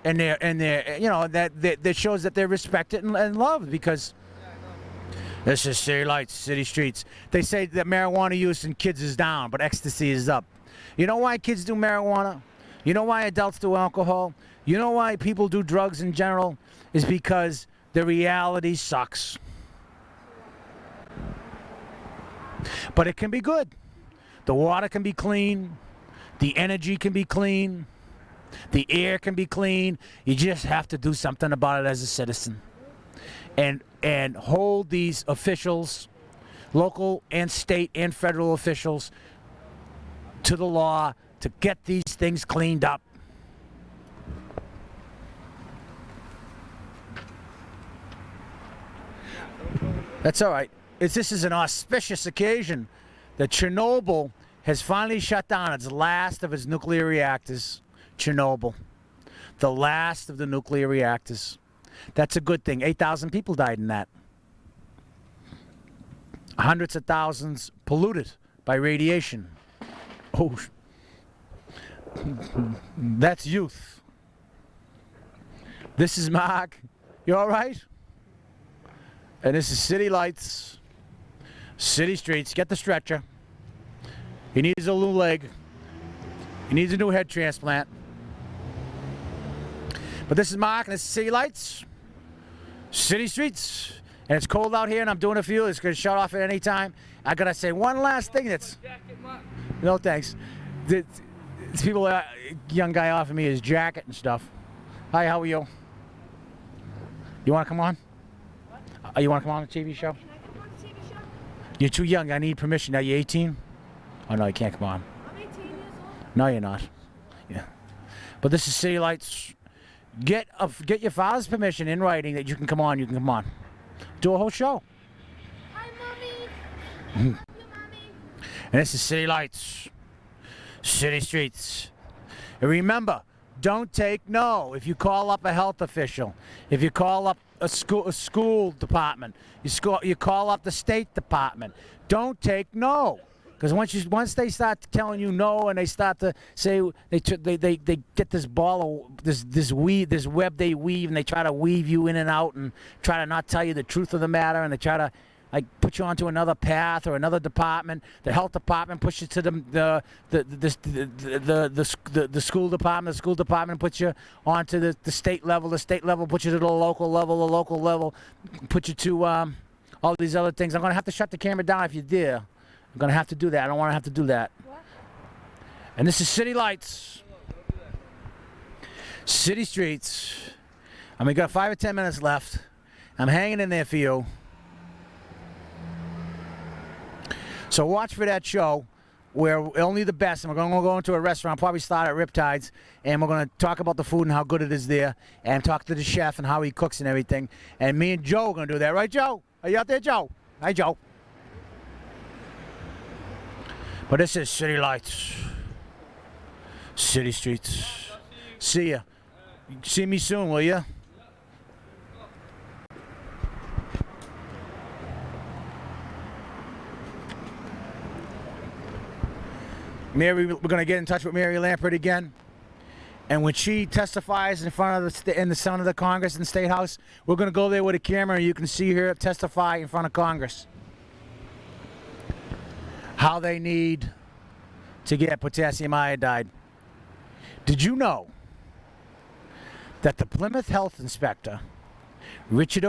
And they're, you know, that shows that they're respected and loved, because this is City Lights, City Streets. They say that marijuana use in kids is down, but ecstasy is up. You know why kids do marijuana? You know why adults do alcohol? You know why people do drugs in general? Is because the reality sucks. But it can be good. The water can be clean. The energy can be clean. The air can be clean. You just have to do something about it as a citizen. And hold these officials, local and state and federal officials, to the law to get these things cleaned up. That's all right. This is an auspicious occasion that Chernobyl has finally shut down its last of its nuclear reactors. Chernobyl, the last of the nuclear reactors. That's a good thing. 8,000 people died in that. Hundreds of thousands polluted by radiation. Oh, that's youth. This is Mark. You all right? And this is City Lights, City Streets. Get the stretcher. He needs a new leg. He needs a new head transplant. But this is Mark, and this is City Lights, City Streets. And it's cold out here, and I'm doing a few. It's going to shut off at any time. I got to say one last thing that's... No, thanks. These people, young guy offered me his jacket and stuff. Hi, how are you? You want to come on? You want to come on a TV show? Can I come on the TV show? You're too young. I need permission. Are you 18? Oh, no, you can't come on. I'm 18 years old. No, you're not. Yeah. But this is City Lights. Get your father's permission in writing that you can come on. You can come on. Do a whole show. Hi, Mommy. Love you, Mommy. And this is City Lights, City Streets. And remember, don't take no. If you call up a health official, if you call up a school department, you call up the State Department, don't take no. Because once they start telling you no, and they start to say they get this ball of this web they weave, and they try to weave you in and out and try to not tell you the truth of the matter, and they try to like put you onto another path or another department. The health department pushes you to the school department. The school department puts you onto the state level. The state level puts you to the local level. The local level puts you to all these other things. I'm gonna have to shut the camera down if you dare. I'm gonna have to do that. I don't want to have to do that. What? And this is City Lights, City Streets. We got 5 or 10 minutes left. I'm hanging in there for you. So watch for that show where only the best, and we're going to go into a restaurant, probably start at Riptides, and we're going to talk about the food and how good it is there, and talk to the chef and how he cooks and everything. And me and Joe are going to do that. Right, Joe? Are you out there, Joe? Hi, Joe. But this is City Lights, City Streets. See ya. See me soon, will ya? Mary, we're going to get in touch with Mary Lampert again. And when she testifies in front of in the front of the Congress and the State House, we're going to go there with a camera and you can see her testify in front of Congress. How they need to get potassium iodide. Did you know that the Plymouth Health Inspector, Richard